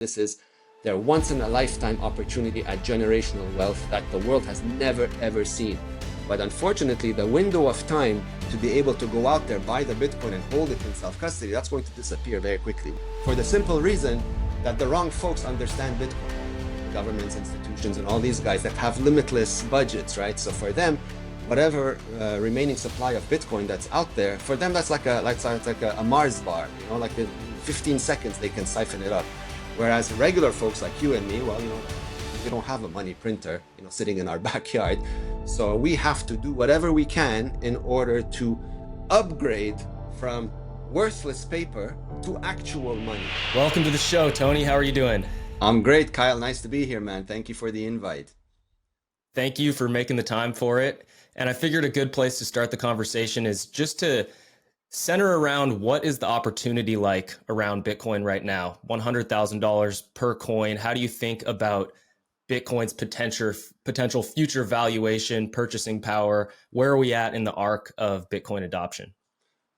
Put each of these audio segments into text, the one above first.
This is their once in a lifetime opportunity at generational wealth that the world has never ever seen. But unfortunately, the window of time to be able to go out there, buy the Bitcoin and hold it in self-custody, that's going to disappear very quickly. For the simple reason that the wrong folks understand Bitcoin. Governments, institutions, and all these guys that have limitless budgets, right? So for them, whatever remaining supply of Bitcoin that's out there, for them that's like a Mars bar, like in 15 seconds they can siphon it up. Whereas regular folks like you and me, well, we don't have a money printer, sitting in our backyard. So we have to do whatever we can in order to upgrade from worthless paper to actual money. Welcome to the show, Tony. How are you doing? I'm great, Kyle. Nice to be here, man. Thank you for the invite. Thank you for making the time for it. And I figured a good place to start the conversation is just to center around what is the opportunity like around Bitcoin right now? $100,000 per coin. How do you think about Bitcoin's potential future valuation, purchasing power? Where are we at in the arc of Bitcoin adoption?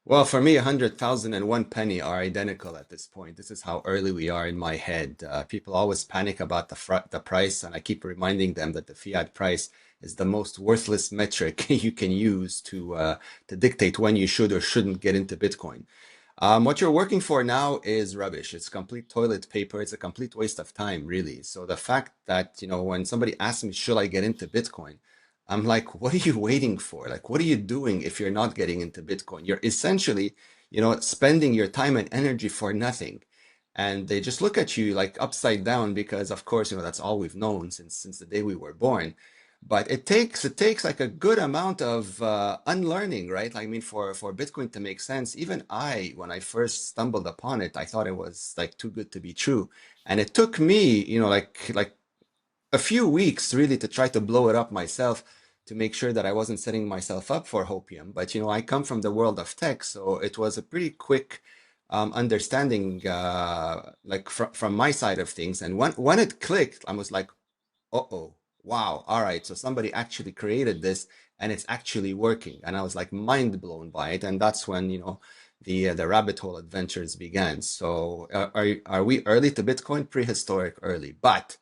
Well, for me, 100,000 and one penny are identical at this point. This is how early we are in my head. People always panic about the price, and I keep reminding them that the fiat price is the most worthless metric you can use to dictate when you should or shouldn't get into Bitcoin. What you're working for now is rubbish. It's complete toilet paper. It's a complete waste of time, really. So the fact that, when somebody asks me, should I get into Bitcoin? I'm like, what are you waiting for? Like, what are you doing if you're not getting into Bitcoin? You're essentially, spending your time and energy for nothing. And they just look at you like upside down because, of course, that's all we've known since the day we were born. But it takes like a good amount of unlearning, right? I mean, for Bitcoin to make sense, even when I first stumbled upon it, I thought it was like too good to be true. And it took me, like a few weeks really to try to blow it up myself to make sure that I wasn't setting myself up for hopium. But I come from the world of tech, so it was a pretty quick understanding, like from my side of things. And when it clicked, I was like, uh-oh, wow, all right, so somebody actually created this and it's actually working. And I was like mind blown by it, and that's when the rabbit hole adventures began. So are we early to Bitcoin? Prehistoric early, but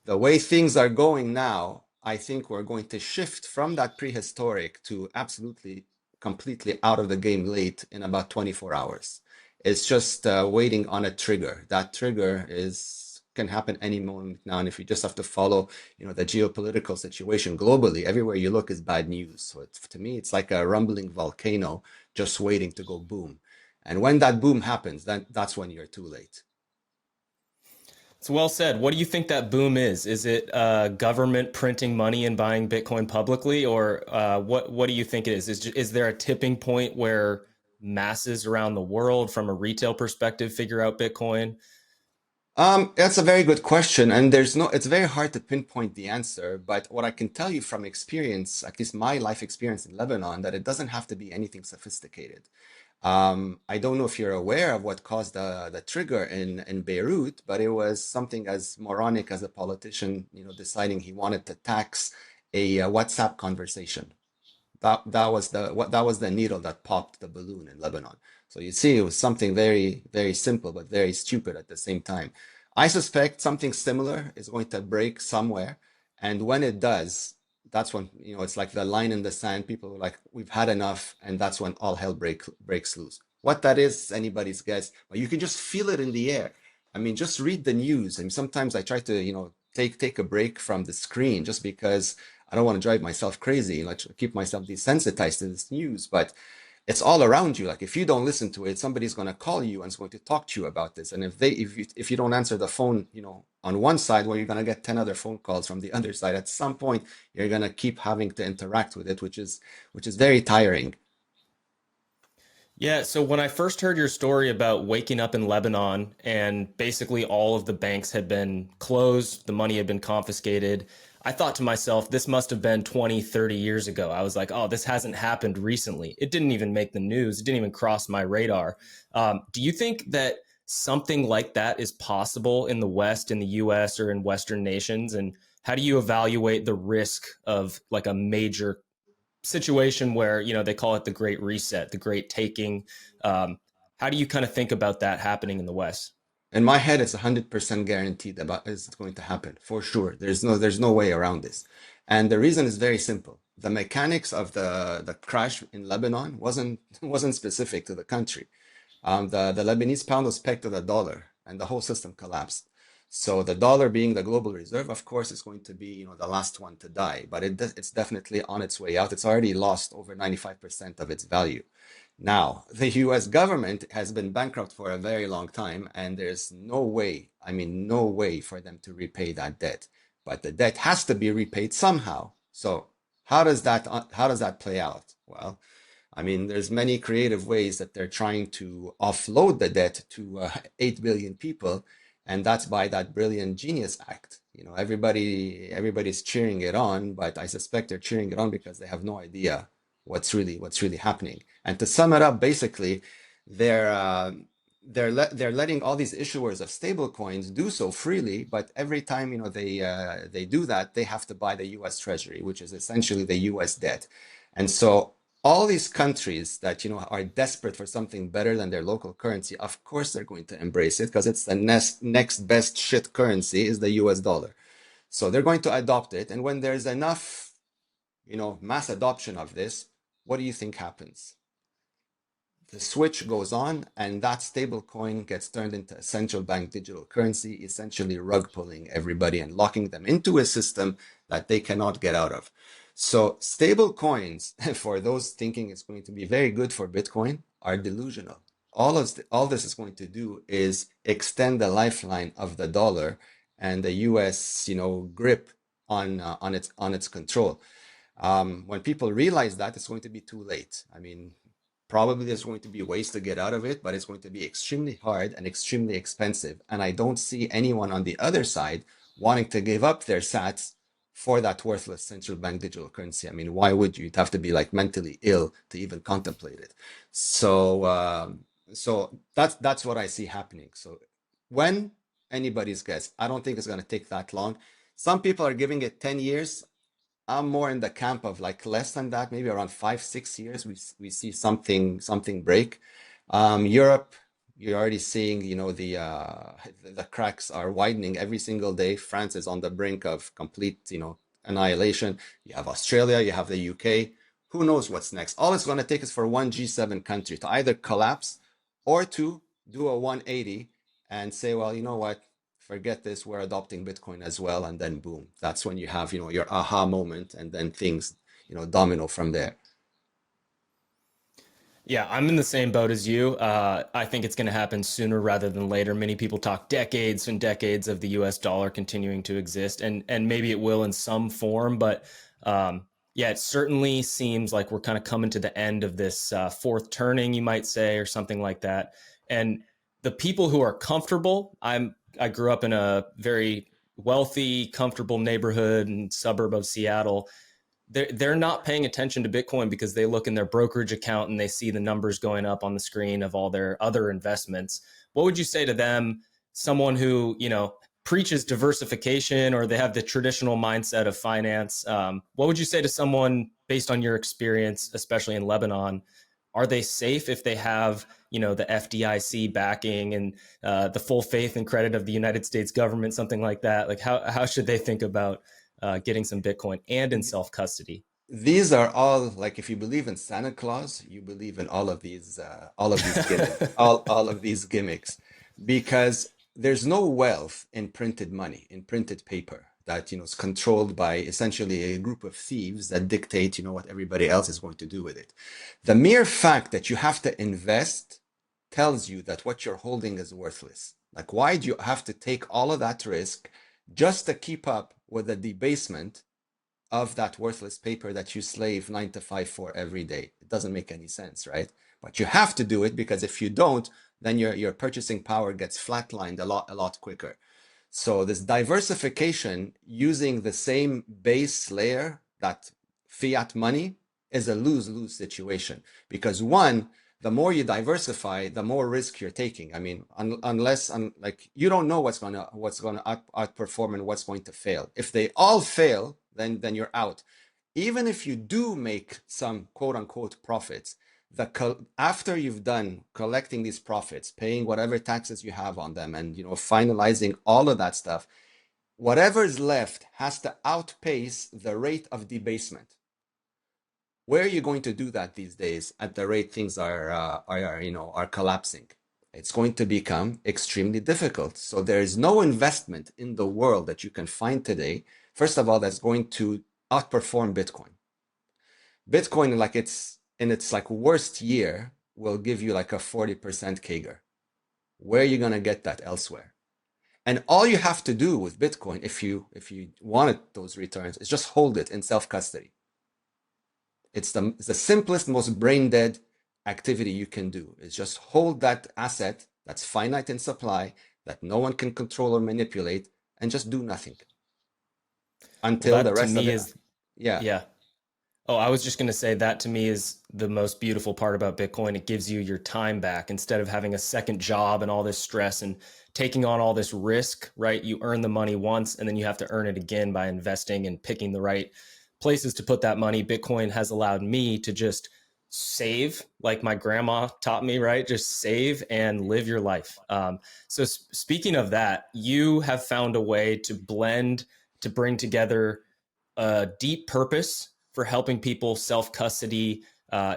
the way things are going now, I think we're going to shift from that prehistoric to absolutely, completely out of the game late in about 24 hours. It's just waiting on a trigger. That trigger can happen any moment now. And if you just have to follow, the geopolitical situation globally, everywhere you look is bad news. So to me, it's like a rumbling volcano just waiting to go boom. And when that boom happens, that's when you're too late. It's well said. What do you think that boom is? Is it government printing money and buying Bitcoin publicly, or what do you think it is? Is there a tipping point where masses around the world, from a retail perspective, figure out Bitcoin? That's a very good question, and it's very hard to pinpoint the answer, but what I can tell you from experience, at least my life experience in Lebanon, that it doesn't have to be anything sophisticated. I don't know if you're aware of what caused the trigger in Beirut, but it was something as moronic as a politician, deciding he wanted to tax a WhatsApp conversation. That was the needle that popped the balloon in Lebanon. So you see, it was something very, very simple, but very stupid at the same time. I suspect something similar is going to break somewhere. And when it does, that's when, it's like the line in the sand. People are like, we've had enough. And that's when all hell breaks loose. What that is anybody's guess, but you can just feel it in the air. I mean, just read the news. I mean, sometimes I try to, take a break from the screen just because I don't want to drive myself crazy, like keep myself desensitized to this news, but it's all around you. Like if you don't listen to it, somebody's going to call you and is going to talk to you about this. And if you don't answer the phone, on one side, well, you're going to get 10 other phone calls from the other side. At some point, you're going to keep having to interact with it, which is very tiring. Yeah, so when I first heard your story about waking up in Lebanon and basically all of the banks had been closed, the money had been confiscated, I thought to myself, this must have been 20, 30 years ago. I was like, oh, this hasn't happened recently. It didn't even make the news. It didn't even cross my radar. Do you think that something like that is possible in the West, in the US, or in Western nations? And how do you evaluate the risk of like a major situation where they call it the Great Reset, the Great Taking? How do you kind of think about that happening in the West? In my head, it's 100% guaranteed about it's going to happen for sure. There's no way around this. And the reason is very simple. The mechanics of the crash in Lebanon wasn't specific to the country. The Lebanese pound was pegged to the dollar, and the whole system collapsed. So the dollar being the global reserve, of course, is going to be, the last one to die, but it's definitely on its way out. It's already lost over 95% of its value. Now, the US government has been bankrupt for a very long time, and there's no way, I mean, no way for them to repay that debt. But the debt has to be repaid somehow. So how does that play out? Well, I mean, there's many creative ways that they're trying to offload the debt to 8 billion people, and that's by that brilliant Genius Act. Everybody's cheering it on, but I suspect they're cheering it on because they have no idea what's really happening. And to sum it up, basically, they're they're letting all these issuers of stable coins do so freely, but every time they do that, they have to buy the U.S. Treasury, which is essentially the U.S. debt. And so all these countries that are desperate for something better than their local currency, of course they're going to embrace it because it's the next best shit currency is the US dollar. So they're going to adopt it. And when there's enough, mass adoption of this, what do you think happens? The switch goes on, and that stable coin gets turned into a central bank digital currency, essentially rug pulling everybody and locking them into a system that they cannot get out of. So, stable coins, for those thinking it's going to be very good for Bitcoin, are delusional. All this is going to do is extend the lifeline of the dollar and the US, grip on its control. When people realize that, it's going to be too late. I mean, probably there's going to be ways to get out of it, but it's going to be extremely hard and extremely expensive. And I don't see anyone on the other side wanting to give up their sats for that worthless central bank digital currency. I mean, why would you? You'd have to be like mentally ill to even contemplate it. So that's what I see happening. So when anybody's guess, I don't think it's going to take that long. Some people are giving it 10 years. I'm more in the camp of like less than that, maybe around 5, 6 years. We see something break. Europe, you're already seeing, the cracks are widening every single day. France is on the brink of complete, annihilation. You have Australia, you have the UK. Who knows what's next? All it's going to take is for one G7 country to either collapse or to do a 180 and say, well, you know what? Forget this, we're adopting Bitcoin as well, and then boom, that's when you have, your aha moment, and then things, domino from there. Yeah, I'm in the same boat as you. I think it's going to happen sooner rather than later. Many people talk decades and decades of the U.S. dollar continuing to exist, and maybe it will in some form. But yeah, it certainly seems like we're kind of coming to the end of this fourth turning, you might say, or something like that. And the people who are comfortable, I grew up in a very wealthy, comfortable neighborhood and suburb of Seattle. They're not paying attention to Bitcoin because they look in their brokerage account and they see the numbers going up on the screen of all their other investments. What would you say to them, someone who, preaches diversification, or they have the traditional mindset of finance? What would you say to someone based on your experience, especially in Lebanon? Are they safe if they have, the FDIC backing and the full faith and credit of the United States government, something like that? Like how should they think about getting some Bitcoin and in self custody? These are all like, if you believe in Santa Claus, you believe in all of these gimmicks, all of these gimmicks, because there's no wealth in printed money, in printed paper that is controlled by essentially a group of thieves that dictate what everybody else is going to do with it. The mere fact that you have to invest tells you that what you're holding is worthless. Like, why do you have to take all of that risk just to keep up with the debasement of that worthless paper that you slave 9 to 5 for every day? It doesn't make any sense, right? But you have to do it because if you don't, then your purchasing power gets flatlined a lot quicker. So this diversification using the same base layer, that fiat money, is a lose-lose situation, because one, the more you diversify, the more risk you're taking. I mean, unless like, you don't know what's gonna outperform and what's going to fail. If they all fail, then you're out. Even if you do make some quote unquote profits, After you've done collecting these profits, paying whatever taxes you have on them, and finalizing all of that stuff, whatever is left has to outpace the rate of debasement. Where are you going to do that these days at the rate things are collapsing? It's going to become extremely difficult. So there is no investment in the world that you can find today, first of all, that's going to outperform Bitcoin. Bitcoin, like it's in its like worst year, will give you like a 40% CAGR. Where are you going to get that elsewhere? And all you have to do with Bitcoin, if you wanted those returns, is just hold it in self-custody. It's the simplest, most brain dead activity you can do, is just hold that asset that's finite in supply, that no one can control or manipulate, and just do nothing Well, until the that to rest of me it. is, Yeah. yeah. Oh, I was just going to say that to me is the most beautiful part about Bitcoin. It gives you your time back instead of having a second job and all this stress and taking on all this risk, right? You earn the money once and then you have to earn it again by investing and picking the right places to put that money. Bitcoin has allowed me to just save, like my grandma taught me, right? Just save and live your life. So, speaking of that, you have found a way to blend, to bring together a deep purpose for helping people self custody,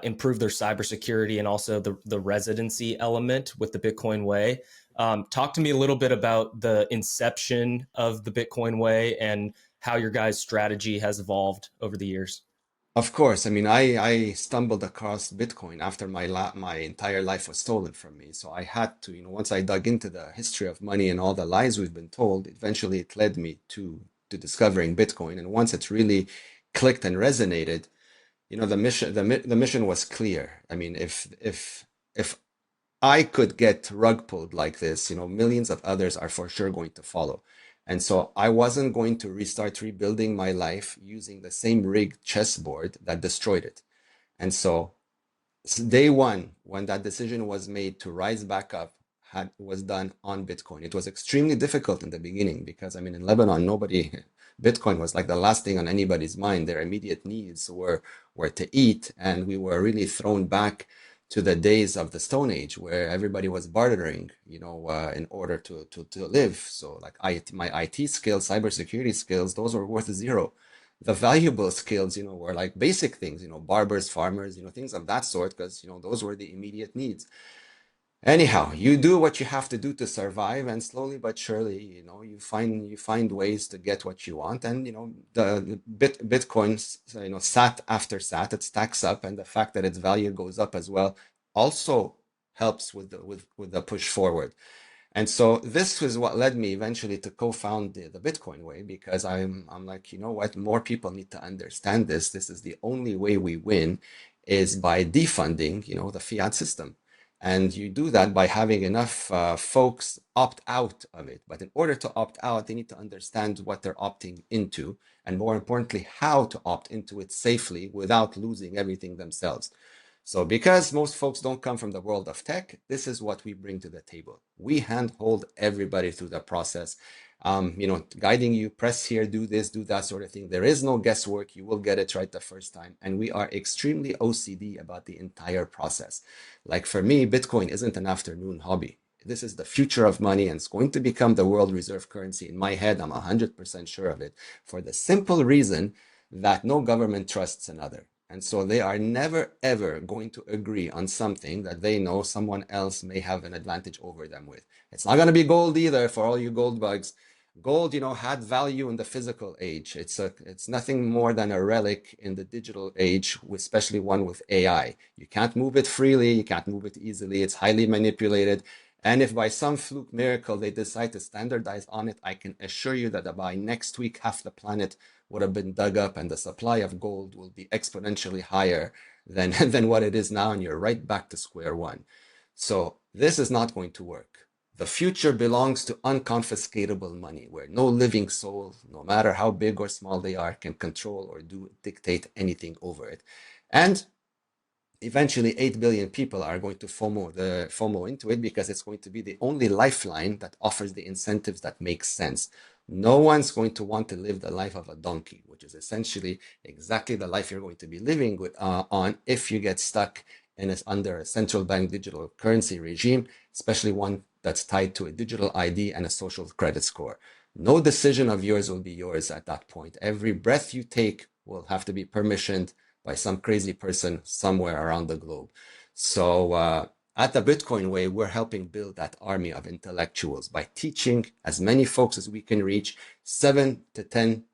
improve their cybersecurity, and also the residency element with the Bitcoin way. Talk to me a little bit about the inception of the Bitcoin way and how your guys' strategy has evolved over the years. Of course. I mean, I stumbled across Bitcoin after my entire life was stolen from me. So I had to, once I dug into the history of money and all the lies we've been told, eventually it led me to discovering Bitcoin. And once it really clicked and resonated, the mission was clear. I mean, if I could get rug pulled like this, millions of others are for sure going to follow. And so I wasn't going to restart rebuilding my life using the same rigged chessboard that destroyed it. And so day one, when that decision was made to rise back up, was done on Bitcoin. It was extremely difficult in the beginning because, I mean, in Lebanon, Bitcoin was like the last thing on anybody's mind. Their immediate needs were to eat, and we were really thrown back to the days of the Stone Age where everybody was bartering, in order to live. So, like my IT skills, cybersecurity skills, those were worth zero. The valuable skills, were like basic things, barbers, farmers, things of that sort, because, those were the immediate needs. Anyhow, you do what you have to do to survive, and slowly but surely, you find ways to get what you want. And the Bitcoin, sat after sat, it stacks up, and the fact that its value goes up as well also helps with the push forward. And so this was what led me eventually to co-found the Bitcoin way, because I'm like, you know what, more people need to understand this. This is the only way we win, is by defunding, the fiat system. And you do that by having enough folks opt out of it. But in order to opt out, they need to understand what they're opting into, and more importantly, how to opt into it safely without losing everything themselves. So, because most folks don't come from the world of tech, this is what we bring to the table. We handhold everybody through the process, guiding you, press here, do this, do that sort of thing. There is no guesswork. You will get it right the first time. And we are extremely OCD about the entire process. Like for me, Bitcoin isn't an afternoon hobby. This is the future of money, and it's going to become the world reserve currency. In my head, I'm 100% sure of it, for the simple reason that no government trusts another. And so they are never, ever going to agree on something that they know someone else may have an advantage over them with. It's not going to be gold either, for all you gold bugs. Gold, had value in the physical age. It's nothing more than a relic in the digital age, especially one with AI. You can't move it freely, you can't move it easily. It's highly manipulated. And if by some fluke miracle they decide to standardize on it, I can assure you that by next week, half the planet would have been dug up, and the supply of gold will be exponentially higher than, than what it is now, and you're right back to square one. So this is not going to work. The future belongs to unconfiscatable money, where no living soul, no matter how big or small they are, can control or dictate anything over it. And eventually 8 billion people are going to FOMO into it, because it's going to be the only lifeline that offers the incentives that make sense. No one's going to want to live the life of a donkey, which is essentially exactly the life you're going to be living on if you get stuck and it's under a central bank digital currency regime, especially one that's tied to a digital ID and a social credit score. No decision of yours will be yours at that point. Every breath you take will have to be permissioned by some crazy person somewhere around the globe. So, at the Bitcoin way, we're helping build that army of intellectuals by teaching as many folks as we can reach 7 to 10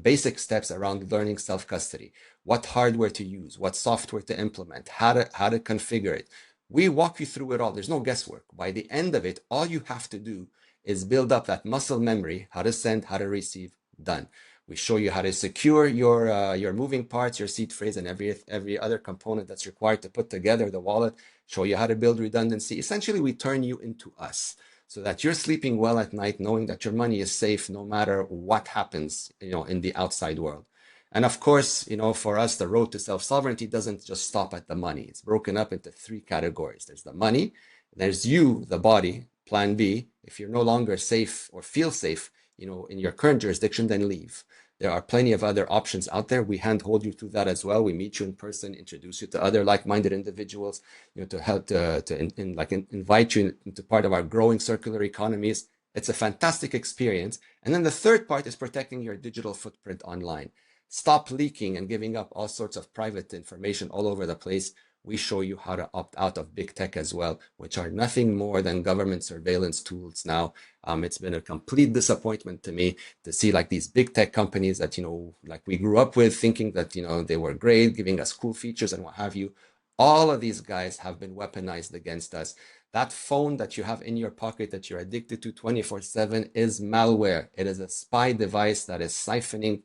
basic steps around learning self-custody, what hardware to use, what software to implement, how to configure it. We walk you through it all. There's no guesswork. By the end of it, all you have to do is build up that muscle memory, how to send, how to receive, done. We show you how to secure your moving parts, your seed phrase, and every other component that's required to put together the wallet. Show you how to build redundancy. Essentially, we turn you into us so that you're sleeping well at night, knowing that your money is safe no matter what happens, in the outside world. And of course, for us, the road to self-sovereignty doesn't just stop at the money. It's broken up into three categories. There's the money, there's you, the body, plan B. If you're no longer safe or feel safe, in your current jurisdiction, then leave. There are plenty of other options out there. We handhold you through that as well. We meet you in person, introduce you to other like-minded individuals, to help invite you into part of our growing circular economies. It's a fantastic experience. And then the third part is protecting your digital footprint online. Stop leaking and giving up all sorts of private information all over the place. We show you how to opt out of big tech as well, which are nothing more than government surveillance tools now. It's been a complete disappointment to me to see like these big tech companies that, like we grew up with thinking that, they were great, giving us cool features and what have you. All of these guys have been weaponized against us. That phone that you have in your pocket that you're addicted to 24/7 is malware. It is a spy device that is siphoning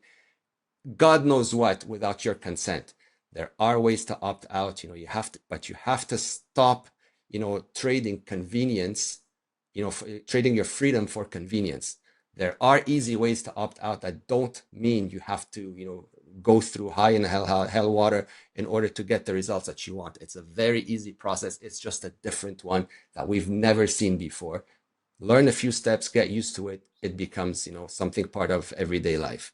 God knows what without your consent. There are ways to opt out, but you have to stop, trading convenience, trading your freedom for convenience. There are easy ways to opt out that don't mean you have to, go through high in hell water in order to get the results that you want. It's a very easy process. It's just a different one that we've never seen before. Learn a few steps, get used to it. It becomes, something part of everyday life.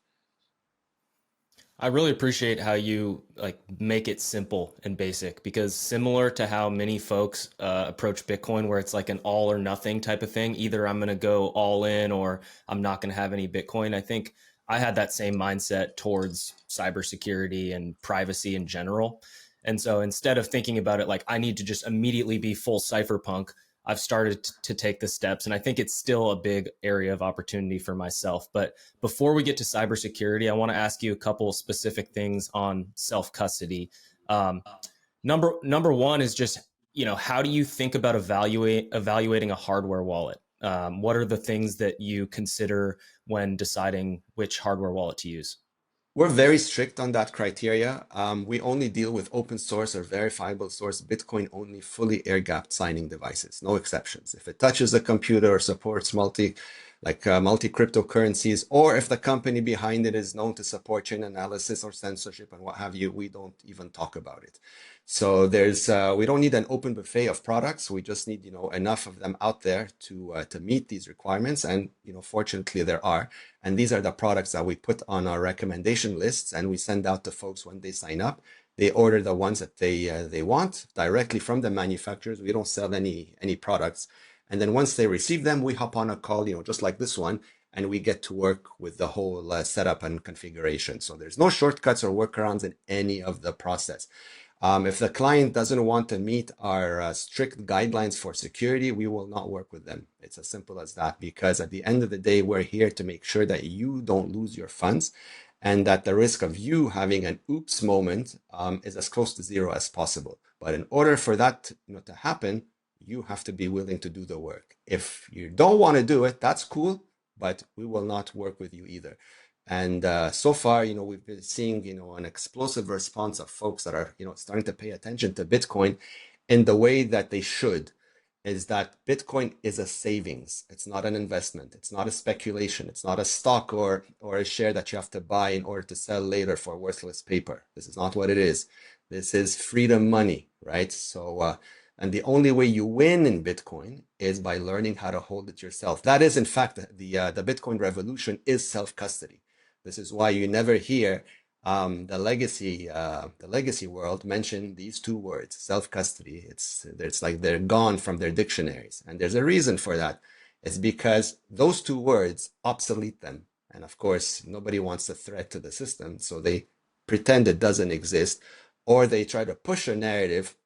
I really appreciate how you like make it simple and basic because similar to how many folks approach Bitcoin, where it's like an all or nothing type of thing, either I'm going to go all in or I'm not going to have any Bitcoin. I think I had that same mindset towards cybersecurity and privacy in general. And so instead of thinking about it like I need to just immediately be full cypherpunk, I've started to take the steps. And I think it's still a big area of opportunity for myself. But before we get to cybersecurity, I want to ask you a couple of specific things on self custody. Um, number one is just how do you think about evaluating a hardware wallet? What are the things that you consider when deciding which hardware wallet to use? We're very strict on that criteria. We only deal with open source or verifiable source Bitcoin only fully air-gapped signing devices, no exceptions. If it touches a computer or supports multi cryptocurrencies, or if the company behind it is known to support chain analysis or censorship and what have you, we don't even talk about it. So we don't need an open buffet of products. We just need, enough of them out there to meet these requirements. And, fortunately there are. And these are the products that we put on our recommendation lists and we send out to folks when they sign up. They order the ones that they want directly from the manufacturers. We don't sell any products. And then once they receive them, we hop on a call, just like this one, and we get to work with the whole setup and configuration. So there's no shortcuts or workarounds in any of the process. If the client doesn't want to meet our strict guidelines for security, we will not work with them. It's as simple as that, because at the end of the day, we're here to make sure that you don't lose your funds and that the risk of you having an oops moment is as close to zero as possible. But in order for that to happen, you have to be willing to do the work. If you don't want to do it, that's cool, but we will not work with you either. And so far, we've been seeing, an explosive response of folks that are, starting to pay attention to Bitcoin in the way that they should, is that Bitcoin is a savings. It's not an investment. It's not a speculation. It's not a stock or a share that you have to buy in order to sell later for worthless paper. This is not what it is. This is freedom money, right? So, and the only way you win in Bitcoin is by learning how to hold it yourself. That is, in fact, the Bitcoin revolution is self-custody. This is why you never hear The legacy world mentioned these two words, self-custody. It's like they're gone from their dictionaries, and there's a reason for that. It's because those two words obsolete them, and of course, nobody wants a threat to the system, so they pretend it doesn't exist, or they try to push a narrative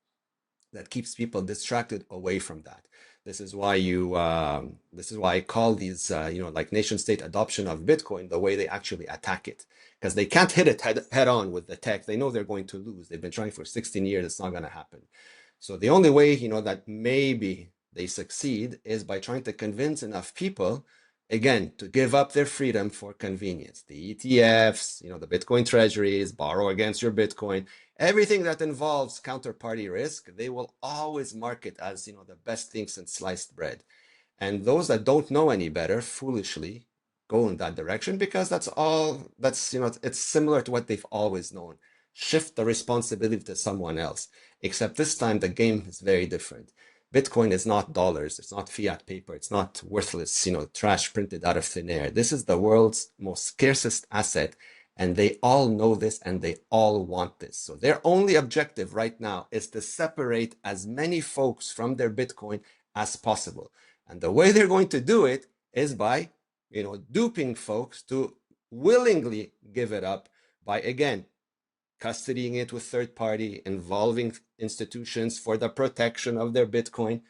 that keeps people distracted away from that. This is why I call these, like nation state adoption of Bitcoin the way they actually attack it, because they can't hit it head on with the tech. They know they're going to lose. They've been trying for 16 years. It's not going to happen. So the only way, that maybe they succeed is by trying to convince enough people, again, to give up their freedom for convenience. The ETFs, the Bitcoin treasuries, borrow against your Bitcoin, everything that involves counterparty risk, they will always market as, the best thing since sliced bread. And those that don't know any better foolishly go in that direction because it's similar to what they've always known. Shift the responsibility to someone else. Except this time the game is very different. Bitcoin is not dollars, it's not fiat paper, it's not worthless, trash printed out of thin air. This is the world's most scarcest asset, and they all know this and they all want this. So their only objective right now is to separate as many folks from their Bitcoin as possible. And the way they're going to do it is by, duping folks to willingly give it up by, again, custodying it with third party, involving institutions for the protection of their Bitcoin,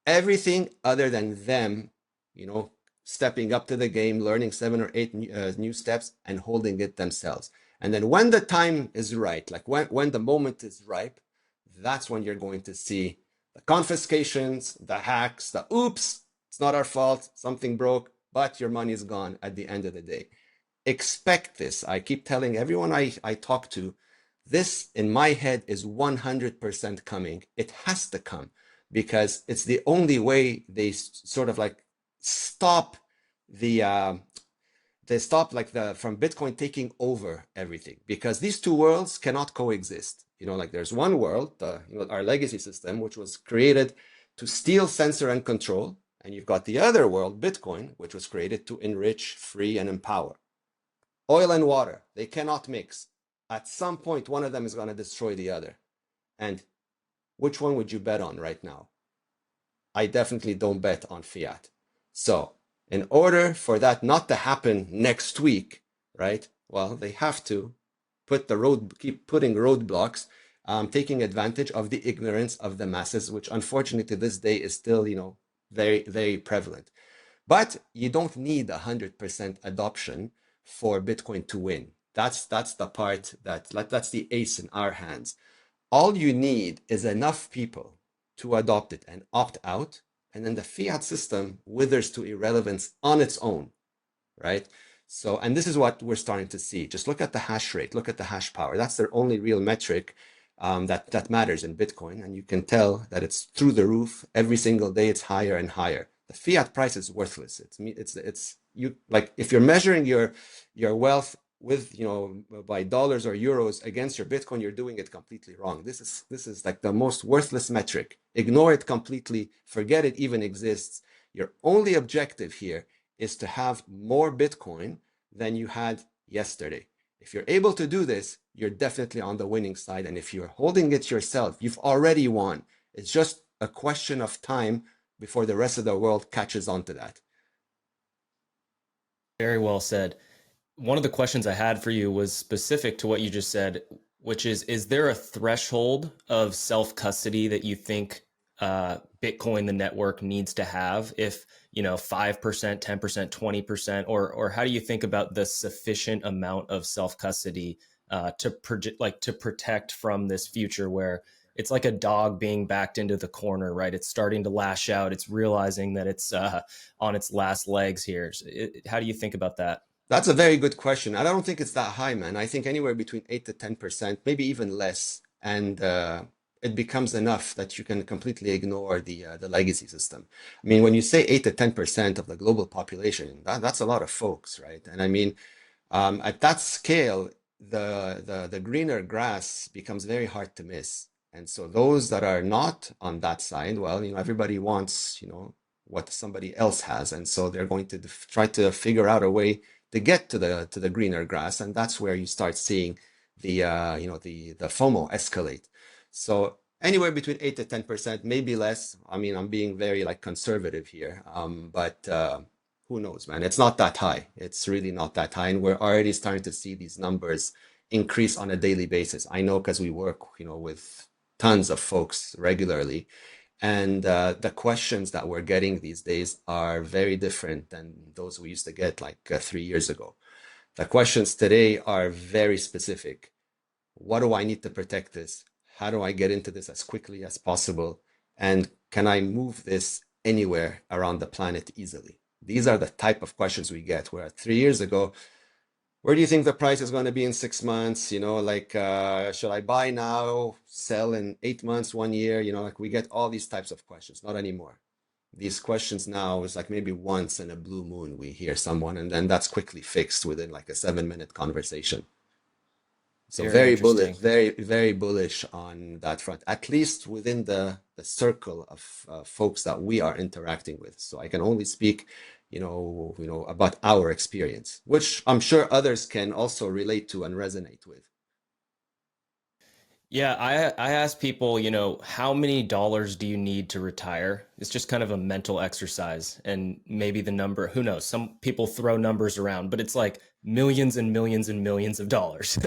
everything other than them, stepping up to the game, learning 7 or 8 new steps and holding it themselves. And then when the time is right, like when the moment is ripe, that's when you're going to see the confiscations, the hacks, the oops, it's not our fault, something broke, but your money is gone at the end of the day. Expect this. I keep telling everyone I talk to, this in my head is 100% coming. It has to come because it's the only way they sort of like stop the they stop like from Bitcoin taking over everything, because these two worlds cannot coexist. Like there's one world, our legacy system, which was created to steal, censor, and control, and you've got the other world, Bitcoin, which was created to enrich, free, and empower. Oil and water, they cannot mix. At some point, one of them is going to destroy the other. And which one would you bet on right now? I definitely don't bet on fiat. So, in order for that not to happen next week, right? Well, they have to keep putting roadblocks, taking advantage of the ignorance of the masses, which unfortunately to this day is still, very, very prevalent. But you don't need 100% adoption for Bitcoin to win. That's the part that's the ace in our hands. All you need is enough people to adopt it and opt out, and then the fiat system withers to irrelevance on its own, right? So, and this is what we're starting to see. Just look at the hash rate, look at the hash power. That's their only real metric that matters in Bitcoin, and you can tell that it's through the roof every single day. It's higher and higher. The fiat price is worthless. It's you, like if you're measuring your wealth with by dollars or euros against your Bitcoin, you're doing it completely wrong. This is like the most worthless metric. Ignore it completely. Forget it even exists. Your only objective here is to have more Bitcoin than you had yesterday. If you're able to do this, you're definitely on the winning side. And if you're holding it yourself, you've already won. It's just a question of time before the rest of the world catches on to that. Very well said. One of the questions I had for you was specific to what you just said, which is there a threshold of self custody that you think Bitcoin, the network, needs to have? If 5%, 10%, 20%, or how do you think about the sufficient amount of self custody to protect from this future where it's like a dog being backed into the corner, right? It's starting to lash out. It's realizing that it's on its last legs here. How do you think about that? That's a very good question. I don't think it's that high, man. I think anywhere between 8 to 10%, maybe even less. And it becomes enough that you can completely ignore the legacy system. I mean, when you say 8 to 10% of the global population, that's a lot of folks, right? And I mean, at that scale, the greener grass becomes very hard to miss. And so those that are not on that side, well, everybody wants, what somebody else has. And so they're going to try to figure out a way to get to the greener grass, and that's where you start seeing the FOMO escalate. So anywhere between 8 to 10%, maybe less. I mean, I'm being very like conservative here, but who knows, man? It's not that high. It's really not that high, and we're already starting to see these numbers increase on a daily basis. I know because we work, with tons of folks regularly, and the questions that we're getting these days are very different than those we used to get like 3 years ago. The questions today are very specific. What do I need to protect this? How do I get into this as quickly as possible? And can I move this anywhere around the planet easily? These are the type of questions we get. Where 3 years ago, where do you think the price is going to be in 6 months? Like, should I buy now, sell in 8 months, 1 year? Like we get all these types of questions. Not anymore. These questions now is like maybe once in a blue moon we hear someone, and then that's quickly fixed within like a 7-minute conversation. So Very very bullish, interesting. very, very bullish on that front, at least within the circle of folks that we are interacting with. So I can only speak, about our experience, which I'm sure others can also relate to and resonate with. Yeah, I ask people, how many dollars do you need to retire? It's just kind of a mental exercise, and maybe the number, who knows? Some people throw numbers around, but it's like millions and millions and millions of dollars.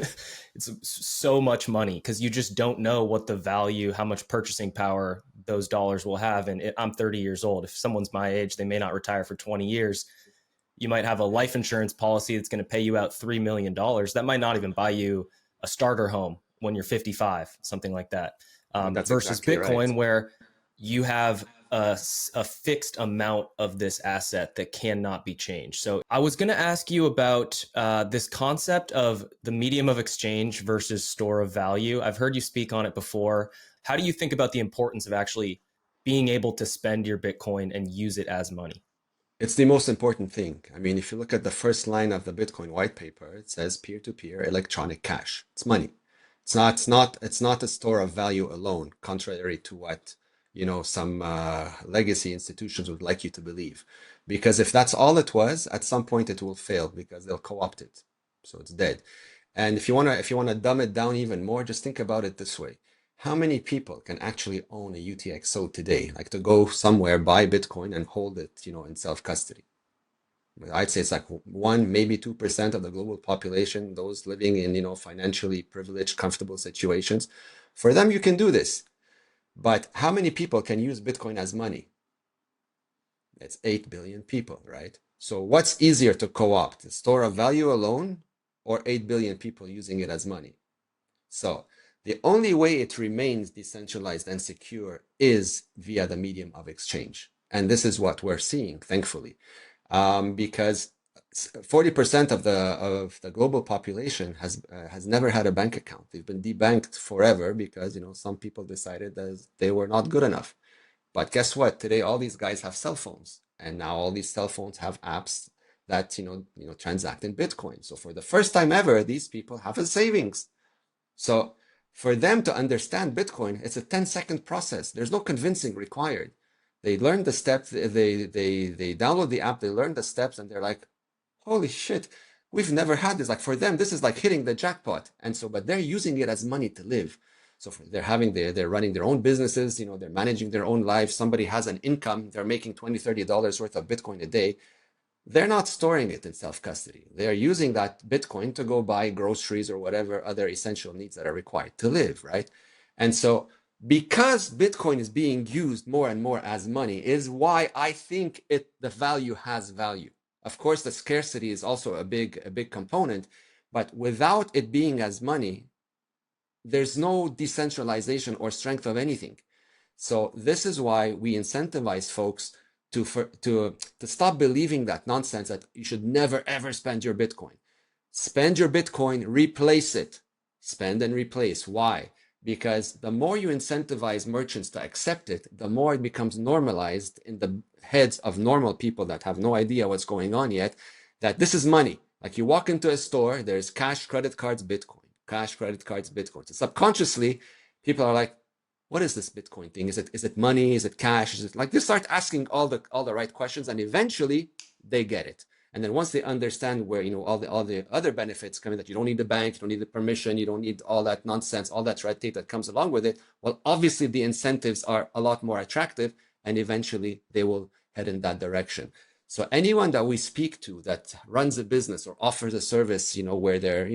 It's so much money because you just don't know what the value, how much purchasing power those dollars will have. And I'm 30 years old. If someone's my age, they may not retire for 20 years. You might have a life insurance policy that's going to pay you out $3 million. That might not even buy you a starter home when you're 55, something like that. That's Versus exactly right. Bitcoin, where you have a fixed amount of this asset that cannot be changed. So I was going to ask you about this concept of the medium of exchange versus store of value. I've heard you speak on it before. How do you think about the importance of actually being able to spend your Bitcoin and use it as money? It's the most important thing. I mean, if you look at the first line of the Bitcoin white paper, it says peer-to-peer electronic cash. It's money. It's not a store of value alone, contrary to what, some legacy institutions would like you to believe. Because if that's all it was, at some point it will fail because they'll co-opt it. So it's dead. And if you wanna dumb it down even more, just think about it this way. How many people can actually own a UTXO today? Like to go somewhere, buy Bitcoin and hold it, in self-custody. I'd say it's like 1, maybe 2% of the global population, those living in, financially privileged, comfortable situations. For them, you can do this. But how many people can use Bitcoin as money? It's 8 billion people, right? So what's easier to co-opt, the store of value alone or 8 billion people using it as money? So the only way it remains decentralized and secure is via the medium of exchange. And this is what we're seeing, thankfully, because 40% of the global population has never had a bank account. They've been debanked forever because some people decided that they were not good enough. But guess what? Today, all these guys have cell phones, and now all these cell phones have apps that transact in Bitcoin. So for the first time ever, these people have a savings. So for them to understand Bitcoin, it's a 10-second process. There's no convincing required. They learn the steps, they download the app, they learn the steps, and they're like, holy shit, we've never had this. Like for them, this is like hitting the jackpot. And so, but they're using it as money to live. So they're running their own businesses, they're managing their own lives. Somebody has an income, they're making $20, $30 worth of Bitcoin a day. They're not storing it in self-custody. They're using that Bitcoin to go buy groceries or whatever other essential needs that are required to live, right? And so because Bitcoin is being used more and more as money is why I think the value has value. Of course, the scarcity is also a big component, but without it being as money, there's no decentralization or strength of anything. So this is why we incentivize folks to stop believing that nonsense that you should never ever spend your Bitcoin. Spend your Bitcoin, replace it. Spend and replace. Why? Because the more you incentivize merchants to accept it, the more it becomes normalized in the heads of normal people that have no idea what's going on yet, that this is money. Like you walk into a store, there's cash, credit cards, Bitcoin. Cash, credit cards, Bitcoin. So subconsciously, people are like, what is this Bitcoin thing? Is it money? Is it cash? Is it like they start asking all the right questions, and eventually they get it. And then once they understand where, all the other benefits coming, that you don't need the bank, you don't need the permission, you don't need all that nonsense, all that red tape that comes along with it, well, obviously the incentives are a lot more attractive, and eventually they will head in that direction. So anyone that we speak to that runs a business or offers a service, where they're,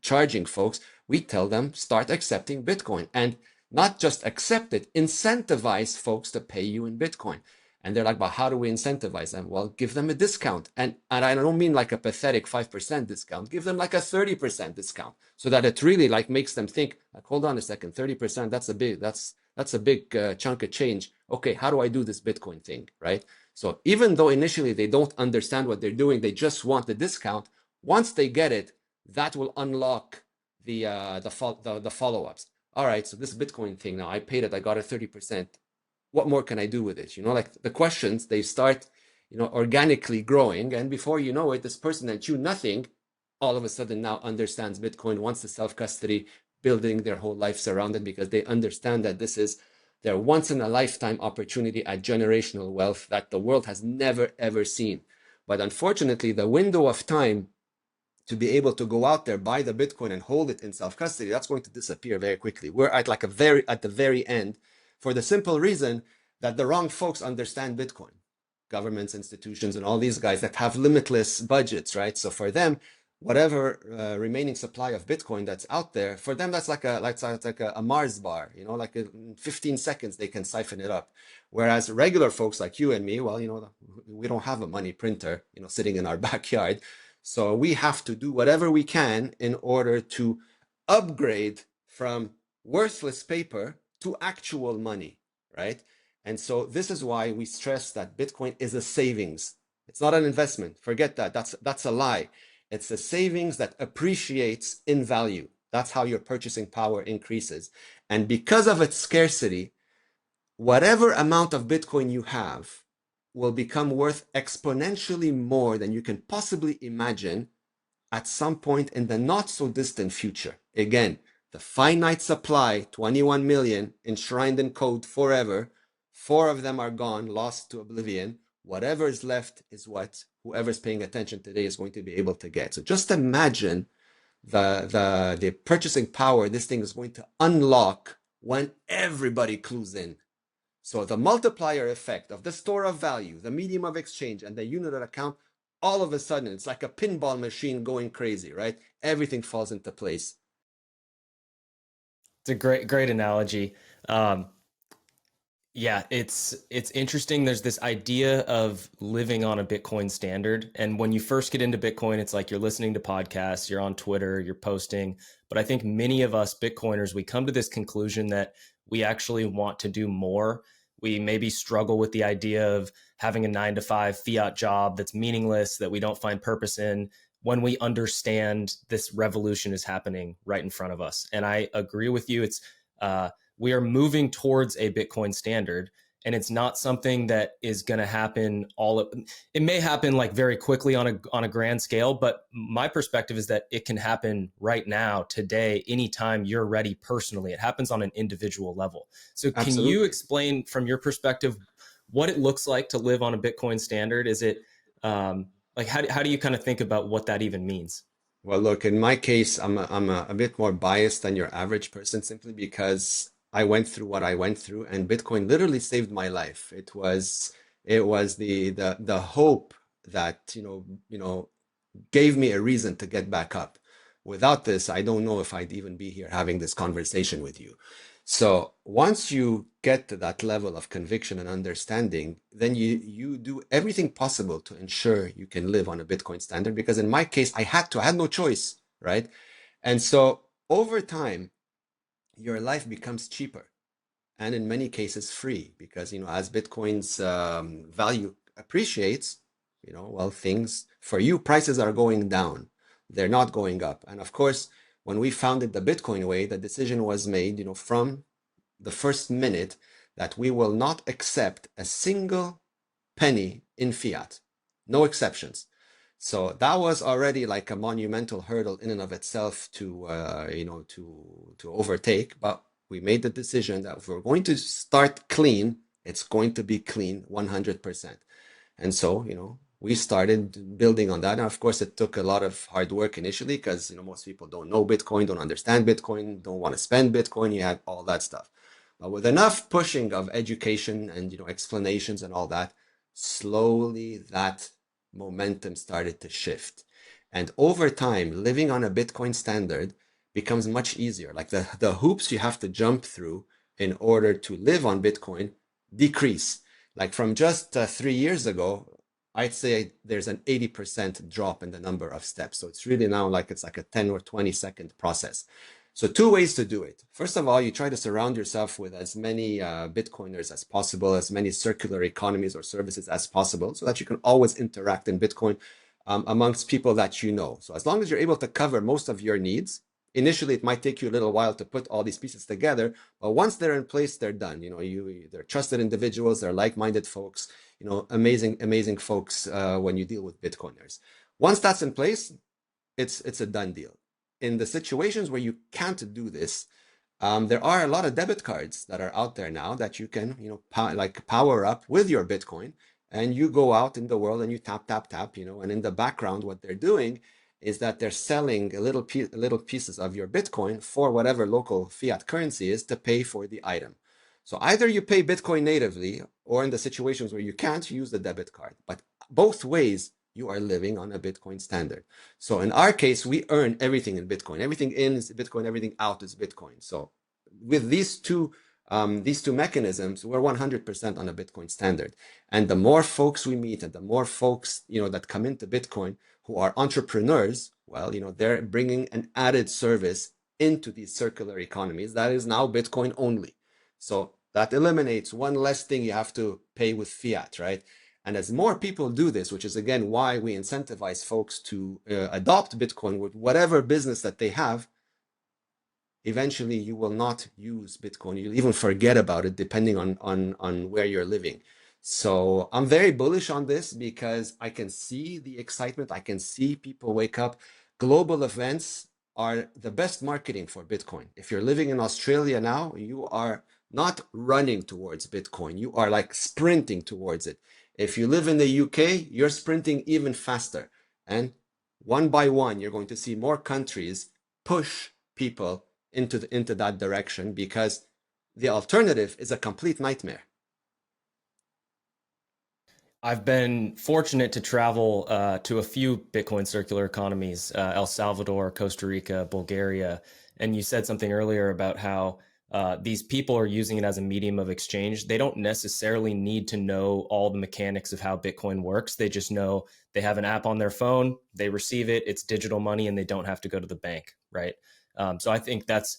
charging folks, we tell them start accepting Bitcoin, and not just accept it, incentivize folks to pay you in Bitcoin. And they're like, but how do we incentivize them? Well, give them a discount. And I don't mean like a pathetic 5% discount. Give them like a 30% discount, so that it really like makes them think, like, hold on a second, 30%, that's a big chunk of change. Okay, how do I do this Bitcoin thing, right? So even though initially they don't understand what they're doing, they just want the discount. Once they get it, that will unlock the follow-ups. All right, so this Bitcoin thing, now I paid it, I got it 30%. What more can I do with it? Like the questions, they start, organically growing, and before you know it, this person that knew nothing, all of a sudden now understands Bitcoin, wants the self-custody, building their whole lives around it, because they understand that this is their once in a lifetime opportunity at generational wealth that the world has never ever seen. But unfortunately, the window of time to be able to go out there, buy the Bitcoin and hold it in self-custody, that's going to disappear very quickly. We're at the very end, for the simple reason that the wrong folks understand Bitcoin. Governments, institutions, and all these guys that have limitless budgets, right? So for them, whatever remaining supply of Bitcoin that's out there, for them that's like a Mars bar, like in 15 seconds they can siphon it up. Whereas regular folks like you and me, well, we don't have a money printer, sitting in our backyard. So we have to do whatever we can in order to upgrade from worthless paper to actual money, right? And so this is why we stress that Bitcoin is a savings. It's not an investment. Forget that. That's a lie. It's a savings that appreciates in value. That's how your purchasing power increases. And because of its scarcity, whatever amount of Bitcoin you have will become worth exponentially more than you can possibly imagine at some point in the not so distant future. Again, the finite supply, 21 million, enshrined in code forever. 4 of them are gone, lost to oblivion. Whatever is left is what whoever's paying attention today is going to be able to get. So just imagine the purchasing power this thing is going to unlock when everybody clues in. So the multiplier effect of the store of value, the medium of exchange, and the unit of account, all of a sudden, it's like a pinball machine going crazy, right? Everything falls into place. It's a great analogy. Um, yeah, it's interesting. There's this idea of living on a Bitcoin standard, and when you first get into Bitcoin, it's like you're listening to podcasts, you're on Twitter, you're posting. But I think many of us Bitcoiners, we come to this conclusion that we actually want to do more. We maybe struggle with the idea of having a 9 to 5 fiat job that's meaningless, that we don't find purpose in, when we understand this revolution is happening right in front of us. And I agree with you. We are moving towards a Bitcoin standard, and it's not something that is going to happen it may happen like very quickly on a grand scale, but my perspective is that it can happen right now, today, anytime you're ready personally. It happens on an individual level. So can you Absolutely. explain from your perspective what it looks like to live on a Bitcoin standard? Is it like how do you kind of think about what that even means? Well, look, in my case, I'm a bit more biased than your average person, simply because I went through what I went through, and Bitcoin literally saved my life. It was the hope that gave me a reason to get back up. Without this, I don't know if I'd even be here having this conversation with you. So once you get to that level of conviction and understanding, then you do everything possible to ensure you can live on a Bitcoin standard. Because in my case, I had no choice, right? And so over time, your life becomes cheaper, and in many cases free, because as Bitcoin's value appreciates, well, things for you, prices are going down, they're not going up. And of course, when we founded the Bitcoin way, the decision was made, from the first minute, that we will not accept a single penny in fiat, no exceptions. So that was already like a monumental hurdle in and of itself to overtake. But we made the decision that if we're going to start clean, it's going to be clean 100%. And so, we started building on that. And of course, it took a lot of hard work initially because most people don't know Bitcoin, don't understand Bitcoin, don't want to spend Bitcoin. You have all that stuff. But with enough pushing of education and explanations and all that, slowly that momentum started to shift. And over time, living on a Bitcoin standard becomes much easier. Like the hoops you have to jump through in order to live on Bitcoin decrease. Like from just 3 years ago, I'd say there's an 80% drop in the number of steps. So it's really now like it's like a 10 or 20-second process. So two ways to do it. First of all, you try to surround yourself with as many Bitcoiners as possible, as many circular economies or services as possible, so that you can always interact in Bitcoin amongst people that you know. So as long as you're able to cover most of your needs, initially it might take you a little while to put all these pieces together, but once they're in place, they're done. They're trusted individuals, they're like-minded folks, amazing folks when you deal with Bitcoiners. Once that's in place, it's a done deal. In the situations where you can't do this, there are a lot of debit cards that are out there now that you can, power up with your Bitcoin, and you go out in the world and you tap, tap, tap, and in the background, what they're doing is that they're selling little pieces of your Bitcoin for whatever local fiat currency is to pay for the item. So either you pay Bitcoin natively, or in the situations where you can't, use the debit card. But both ways, you are living on a Bitcoin standard. So in our case, we earn everything in Bitcoin. Everything in is Bitcoin, everything out is Bitcoin. So with these two mechanisms, we're 100% on a Bitcoin standard. And the more folks we meet, and the more folks that come into Bitcoin who are entrepreneurs, well, they're bringing an added service into these circular economies that is now Bitcoin only. So that eliminates one less thing you have to pay with fiat, right? And as more people do this, which is again why we incentivize folks to adopt Bitcoin with whatever business that they have, eventually you will not use Bitcoin. You'll even forget about it depending on where you're living. So I'm very bullish on this because I can see the excitement. I can see people wake up. Global events are the best marketing for Bitcoin. If you're living in Australia now, you are not running towards Bitcoin. You are like sprinting towards it. If you live in the UK, you're sprinting even faster. And one by one, you're going to see more countries push people into that direction because the alternative is a complete nightmare. I've been fortunate to travel to a few Bitcoin circular economies, El Salvador, Costa Rica, Bulgaria. And you said something earlier about how these people are using it as a medium of exchange. They don't necessarily need to know all the mechanics of how Bitcoin works. They just know they have an app on their phone, they receive it, it's digital money, and they don't have to go to the bank, right? So I think that's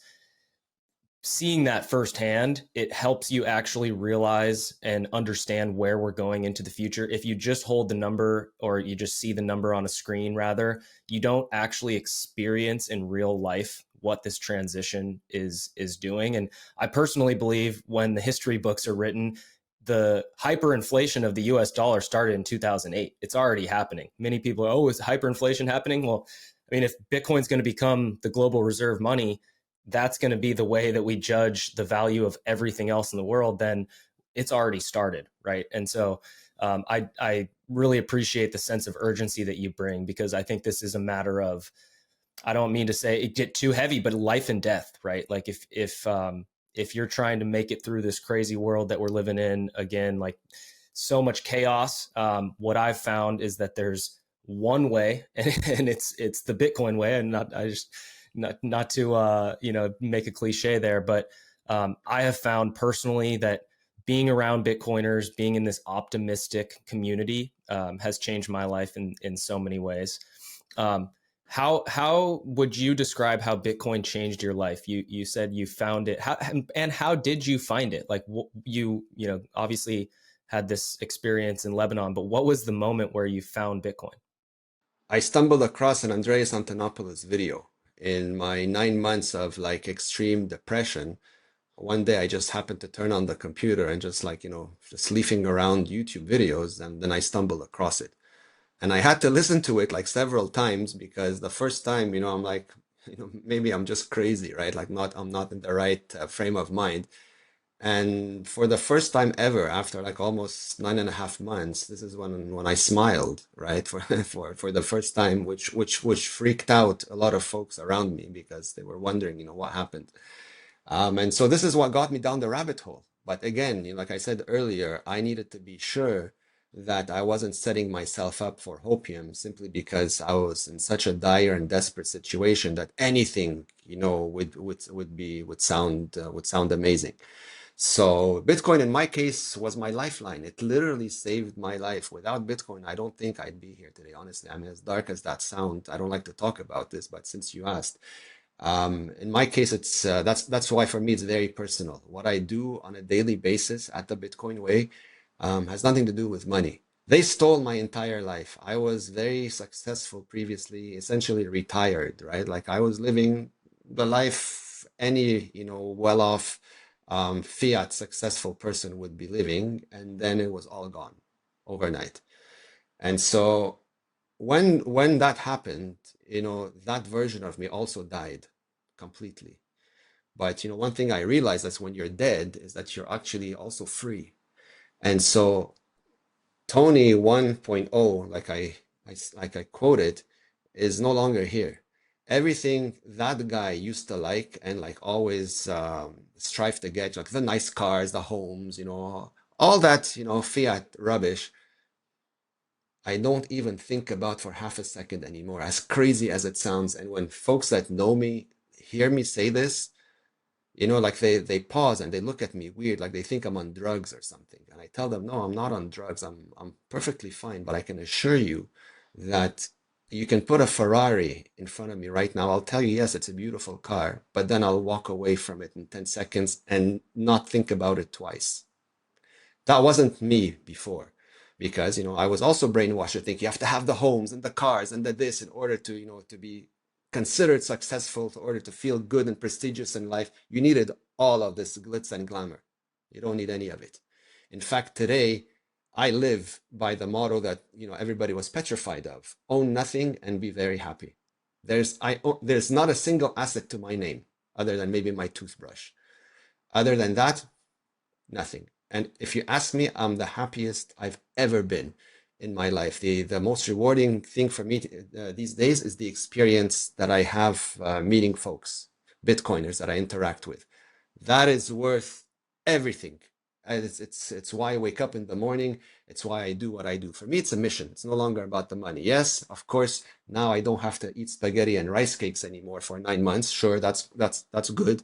seeing that firsthand, it helps you actually realize and understand where we're going into the future. If you just hold the number or you just see the number on a screen, rather, you don't actually experience in real life what this transition is doing. And I personally believe when the history books are written, the hyperinflation of the US dollar started in 2008. It's already happening. Many people are, oh, is hyperinflation happening? Well, I mean, if Bitcoin's going to become the global reserve money, that's going to be the way that we judge the value of everything else in the world, then it's already started, right? And so I really appreciate the sense of urgency that you bring, because I think this is a matter of, I don't mean to say it get too heavy, but life and death, right? Like if you're trying to make it through this crazy world that we're living in, again, like so much chaos, what I've found is that there's one way, and it's the Bitcoin way, and not to make a cliche there, but I have found personally that being around Bitcoiners, being in this optimistic community, has changed my life in so many ways. Um, how would you describe how Bitcoin changed your life? You said you found it. How did you find it? Like you obviously had this experience in Lebanon, but what was the moment where you found Bitcoin? I stumbled across an Andreas Antonopoulos video in my 9 months of like extreme depression. One day I just happened to turn on the computer and just just leafing around YouTube videos, and then I stumbled across it. And I had to listen to it like several times because the first time, I'm like, maybe I'm just crazy, right? Like I'm not in the right frame of mind. And for the first time ever, after like almost 9.5 months, this is when I smiled, right? For the first time, which freaked out a lot of folks around me because they were wondering, what happened. And so this is what got me down the rabbit hole. But again, like I said earlier, I needed to be sure that I wasn't setting myself up for hopium simply because I was in such a dire and desperate situation that anything, would sound amazing. So Bitcoin in my case was my lifeline. It literally saved my life. Without Bitcoin, I don't think I'd be here today, honestly. I mean, as dark as that sounds, I don't like to talk about this, but since you asked, in my case, it's that's why for me it's very personal. What I do on a daily basis at the Bitcoin way has nothing to do with money. They stole my entire life. I was very successful previously, essentially retired, right? Like I was living the life any, well-off fiat successful person would be living, and then it was all gone overnight. And so when that happened, that version of me also died completely. But one thing I realized is when you're dead is that you're actually also free. And so Tony 1.0, like I quoted, is no longer here. Everything that guy used to like and like always strive to get, like the nice cars, the homes, all that, fiat rubbish, I don't even think about for half a second anymore, as crazy as it sounds. And when folks that know me hear me say this, like they pause and they look at me weird, like they think I'm on drugs or something. And I tell them, no, I'm not on drugs. I'm perfectly fine. But I can assure you that you can put a Ferrari in front of me right now. I'll tell you, yes, it's a beautiful car, but then I'll walk away from it in 10 seconds and not think about it twice. That wasn't me before, because I was also brainwashed to think you have to have the homes and the cars and the this in order to to be considered successful, in order to feel good and prestigious in life. You needed all of this glitz and glamour. You don't need any of it. In fact, today I live by the motto that everybody was petrified of: own nothing and be very happy. There's not a single asset to my name other than maybe my toothbrush. Other than that, nothing. And if you ask me, I'm the happiest I've ever been in my life. The most rewarding thing for me these days is the experience that I have meeting folks, Bitcoiners that I interact with. That is worth everything. It's why I wake up in the morning. It's why I do what I do. For me, it's a mission. It's no longer about the money. Yes, of course, now I don't have to eat spaghetti and rice cakes anymore for 9 months. Sure, that's good.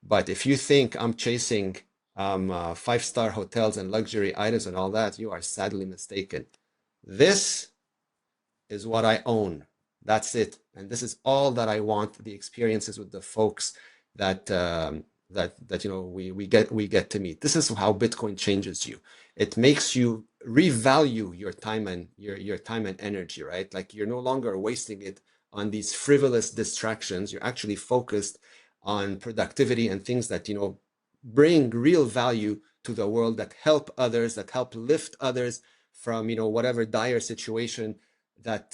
But if you think I'm chasing five-star hotels and luxury items and all that, you are sadly mistaken. This is what I own. That's it. And this is all that I want, the experiences with the folks that we get to meet. This is how Bitcoin changes you. It makes you revalue your time and your time and energy, right? Like you're no longer wasting it on these frivolous distractions. You're actually focused on productivity and things that bring real value to the world, that help others, that help lift others from whatever dire situation that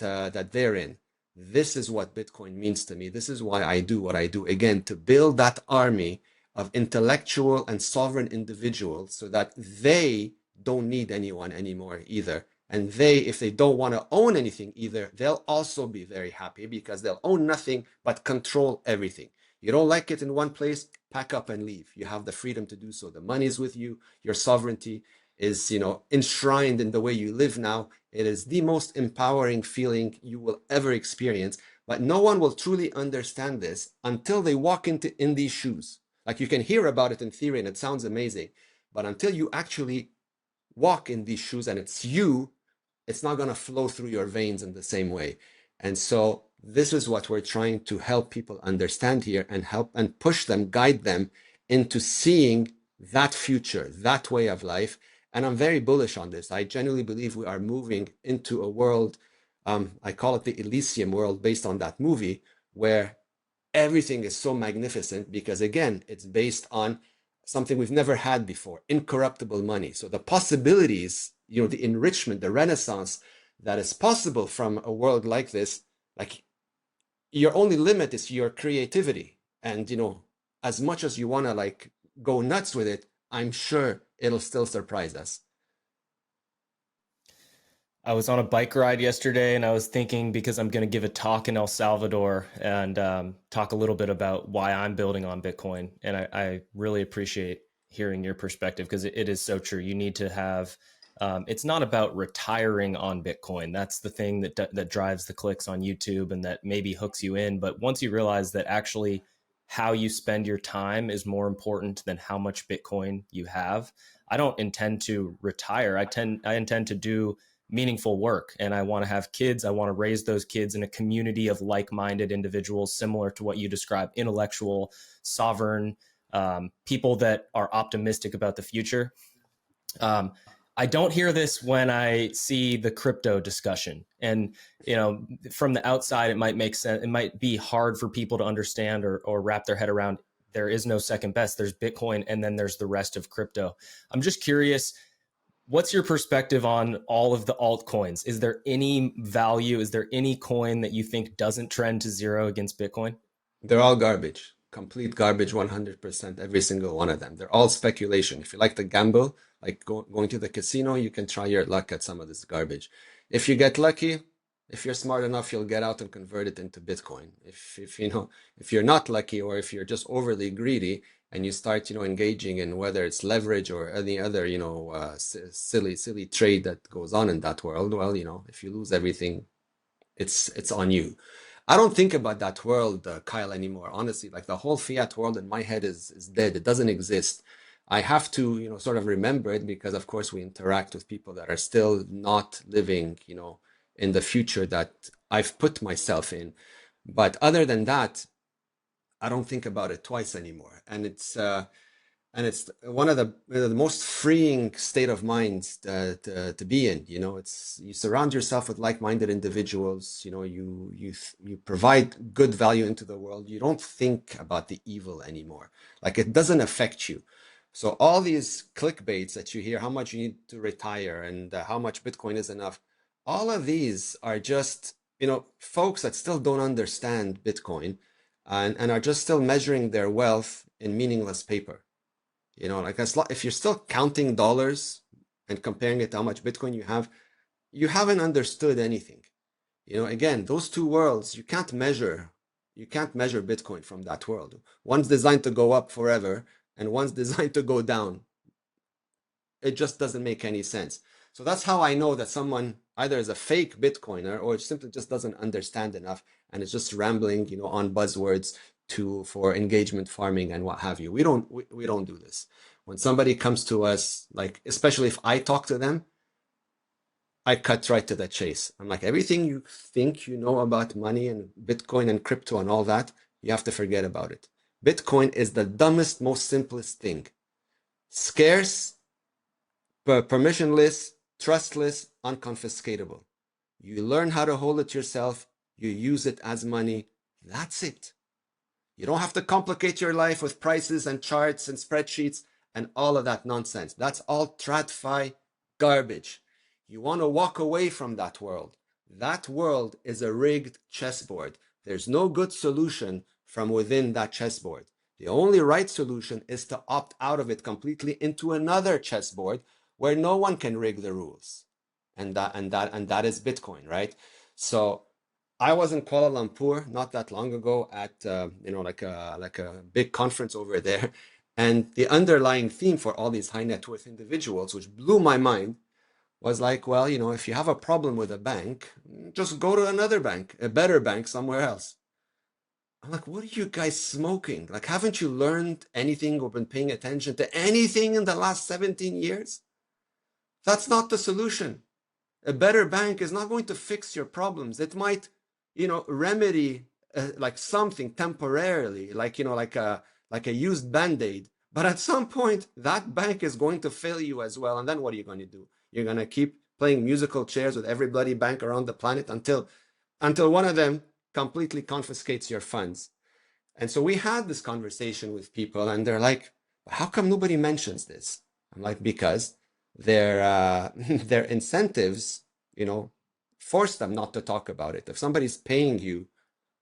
they're in. This is what Bitcoin means to me. This is why I do what I do. Again, to build that army of intellectual and sovereign individuals so that they don't need anyone anymore either. And if they don't want to own anything either, they'll also be very happy because they'll own nothing but control everything. You don't like it in one place, pack up and leave. You have the freedom to do so. The money is with you. Your sovereignty is, enshrined in the way you live now. It is the most empowering feeling you will ever experience. But no one will truly understand this until they walk in these shoes. Like you can hear about it in theory and it sounds amazing, but until you actually walk in these shoes and it's you, it's not going to flow through your veins in the same way. And so this is what we're trying to help people understand here and help and push them, guide them into seeing that future, that way of life. And I'm very bullish on this. I genuinely believe we are moving into a world, I call it the Elysium world based on that movie, where everything is so magnificent because, again, it's based on something we've never had before: incorruptible money. So the possibilities, the enrichment, the renaissance that is possible from a world like this, like your only limit is your creativity. And, as much as you want to like go nuts with it, I'm sure it'll still surprise us. I was on a bike ride yesterday and I was thinking because I'm going to give a talk in El Salvador and talk a little bit about why I'm building on Bitcoin. And I really appreciate hearing your perspective because it is so true. You need to have, it's not about retiring on Bitcoin. That's the thing that drives the clicks on YouTube and that maybe hooks you in. But once you realize that actually how you spend your time is more important than how much Bitcoin you have, I don't intend to retire. I intend to do meaningful work and I want to have kids. I want to raise those kids in a community of like-minded individuals similar to what you describe, intellectual, sovereign, people that are optimistic about the future. um, I don't hear this when I see the crypto discussion. And, from the outside, it might make sense. It might be hard for people to understand or wrap their head around. There is no second best. There's Bitcoin and then there's the rest of crypto. I'm just curious, what's your perspective on all of the altcoins? Is there any value? Is there any coin that you think doesn't trend to zero against Bitcoin? They're all garbage, complete garbage, 100%, every single one of them. They're all speculation. If you like to gamble, like going to the casino, you can try your luck at some of this garbage. If you get lucky, if you're smart enough, you'll get out and convert it into Bitcoin. If you're not lucky, or if you're just overly greedy and you start, engaging in whether it's leverage or any other, silly trade that goes on in that world, well, if you lose everything, it's on you. I don't think about that world, Kyle, anymore. Honestly, like the whole fiat world in my head is dead. It doesn't exist. I have to, sort of remember it because, of course, we interact with people that are still not living, in the future that I've put myself in. But other than that, I don't think about it twice anymore. And it's one of the most freeing state of minds to be in. It's you surround yourself with like-minded individuals. You provide good value into the world. You don't think about the evil anymore. Like it doesn't affect you. So all these clickbaits that you hear, how much you need to retire and how much Bitcoin is enough, all of these are just folks that still don't understand Bitcoin, and are just still measuring their wealth in meaningless paper. Like if you're still counting dollars and comparing it to how much Bitcoin you haven't understood anything. Again, those two worlds, you can't measure Bitcoin from that world. One's designed to go up forever and one's designed to go down. It just doesn't make any sense. So that's how I know that someone either is a fake Bitcoiner or simply just doesn't understand enough and is just rambling, on buzzwords for engagement farming and what have you. We don't do this. When somebody comes to us, like especially if I talk to them, I cut right to the chase. I'm like, everything you think you know about money and Bitcoin and crypto and all that, you have to forget about it. Bitcoin is the dumbest, most simplest thing. Scarce, permissionless, trustless, unconfiscatable. You learn how to hold it yourself. You use it as money. That's it. You don't have to complicate your life with prices and charts and spreadsheets and all of that nonsense. That's all TradFi garbage. You want to walk away from that world. That world is a rigged chessboard. There's no good solution from within that chessboard. The only right solution is to opt out of it completely into another chessboard where no one can rig the rules. And that is Bitcoin, right? So I was in Kuala Lumpur not that long ago at like a big conference over there, and the underlying theme for all these high net worth individuals, which blew my mind, was like, well, if you have a problem with a bank, just go to another bank, a better bank somewhere else. I'm like, what are you guys smoking? Like, haven't you learned anything or been paying attention to anything in the last 17 years? That's not the solution. A better bank is not going to fix your problems. It might, remedy like something temporarily, like a used band-aid. But at some point, that bank is going to fail you as well. And then what are you going to do? You're going to keep playing musical chairs with every bloody bank around the planet until one of them completely confiscates your funds. And so we had this conversation with people, and they're like, "How come nobody mentions this?" I'm like, "Because their their incentives, force them not to talk about it. If somebody's paying you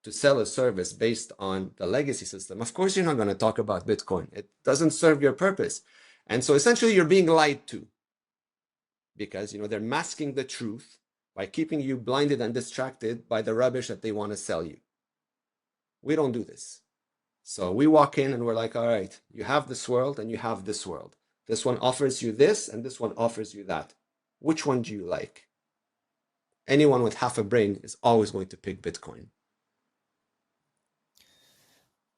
to sell a service based on the legacy system, of course you're not going to talk about Bitcoin. It doesn't serve your purpose." And so essentially you're being lied to because they're masking the truth by keeping you blinded and distracted by the rubbish that they want to sell you. We don't do this. So we walk in and we're like, all right, you have this world and you have this world. This one offers you this and this one offers you that. Which one do you like? Anyone with half a brain is always going to pick Bitcoin.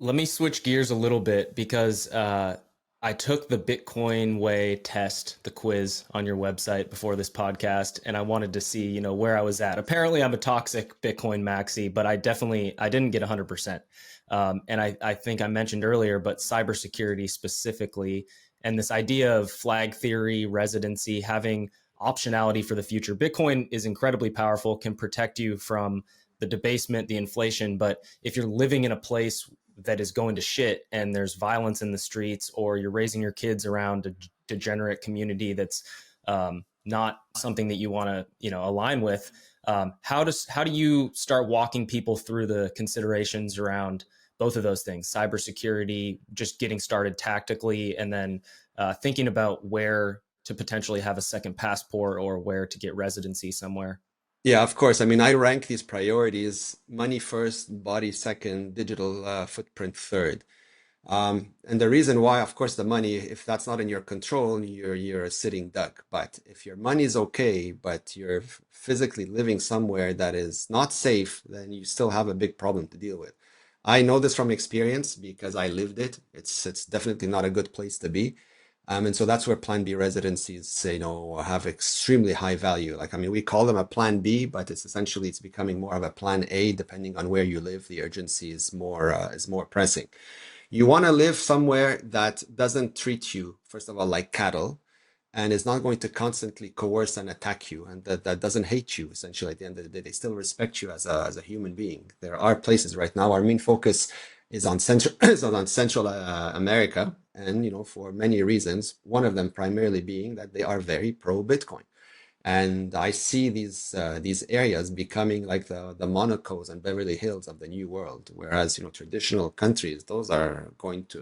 Let me switch gears a little bit because I took the Bitcoin Way test, the quiz on your website before this podcast, and I wanted to see, where I was at. Apparently, I'm a toxic Bitcoin maxi, but I didn't get 100%. And I think I mentioned earlier, but cybersecurity specifically, and this idea of flag theory, residency, having optionality for the future. Bitcoin is incredibly powerful, can protect you from the debasement, the inflation, but if you're living in a place that is going to shit and there's violence in the streets, or you're raising your kids around a degenerate community that's not something that you want to align with, how do you start walking people through the considerations around both of those things, cybersecurity, just getting started tactically, and then thinking about where to potentially have a second passport or where to get residency somewhere? Yeah, of course. I mean, I rank these priorities: money first, body second, digital footprint third. And the reason why, of course, the money, if that's not in your control, you're a sitting duck. But if your money is okay, but you're physically living somewhere that is not safe, then you still have a big problem to deal with. I know this from experience because I lived it. It's definitely not a good place to be. And so that's where Plan B residencies, have extremely high value. Like, I mean, we call them a Plan B, but it's becoming more of a Plan A, depending on where you live. The urgency is more pressing. You want to live somewhere that doesn't treat you, first of all, like cattle, and is not going to constantly coerce and attack you, and that doesn't hate you. Essentially, at the end of the day, they still respect you as a human being. There are places right now. Our main focus is on Central is on Central America, and for many reasons. One of them primarily being that they are very pro Bitcoin. And I see these areas becoming like the Monacos and Beverly Hills of the new world, whereas traditional countries, those are going to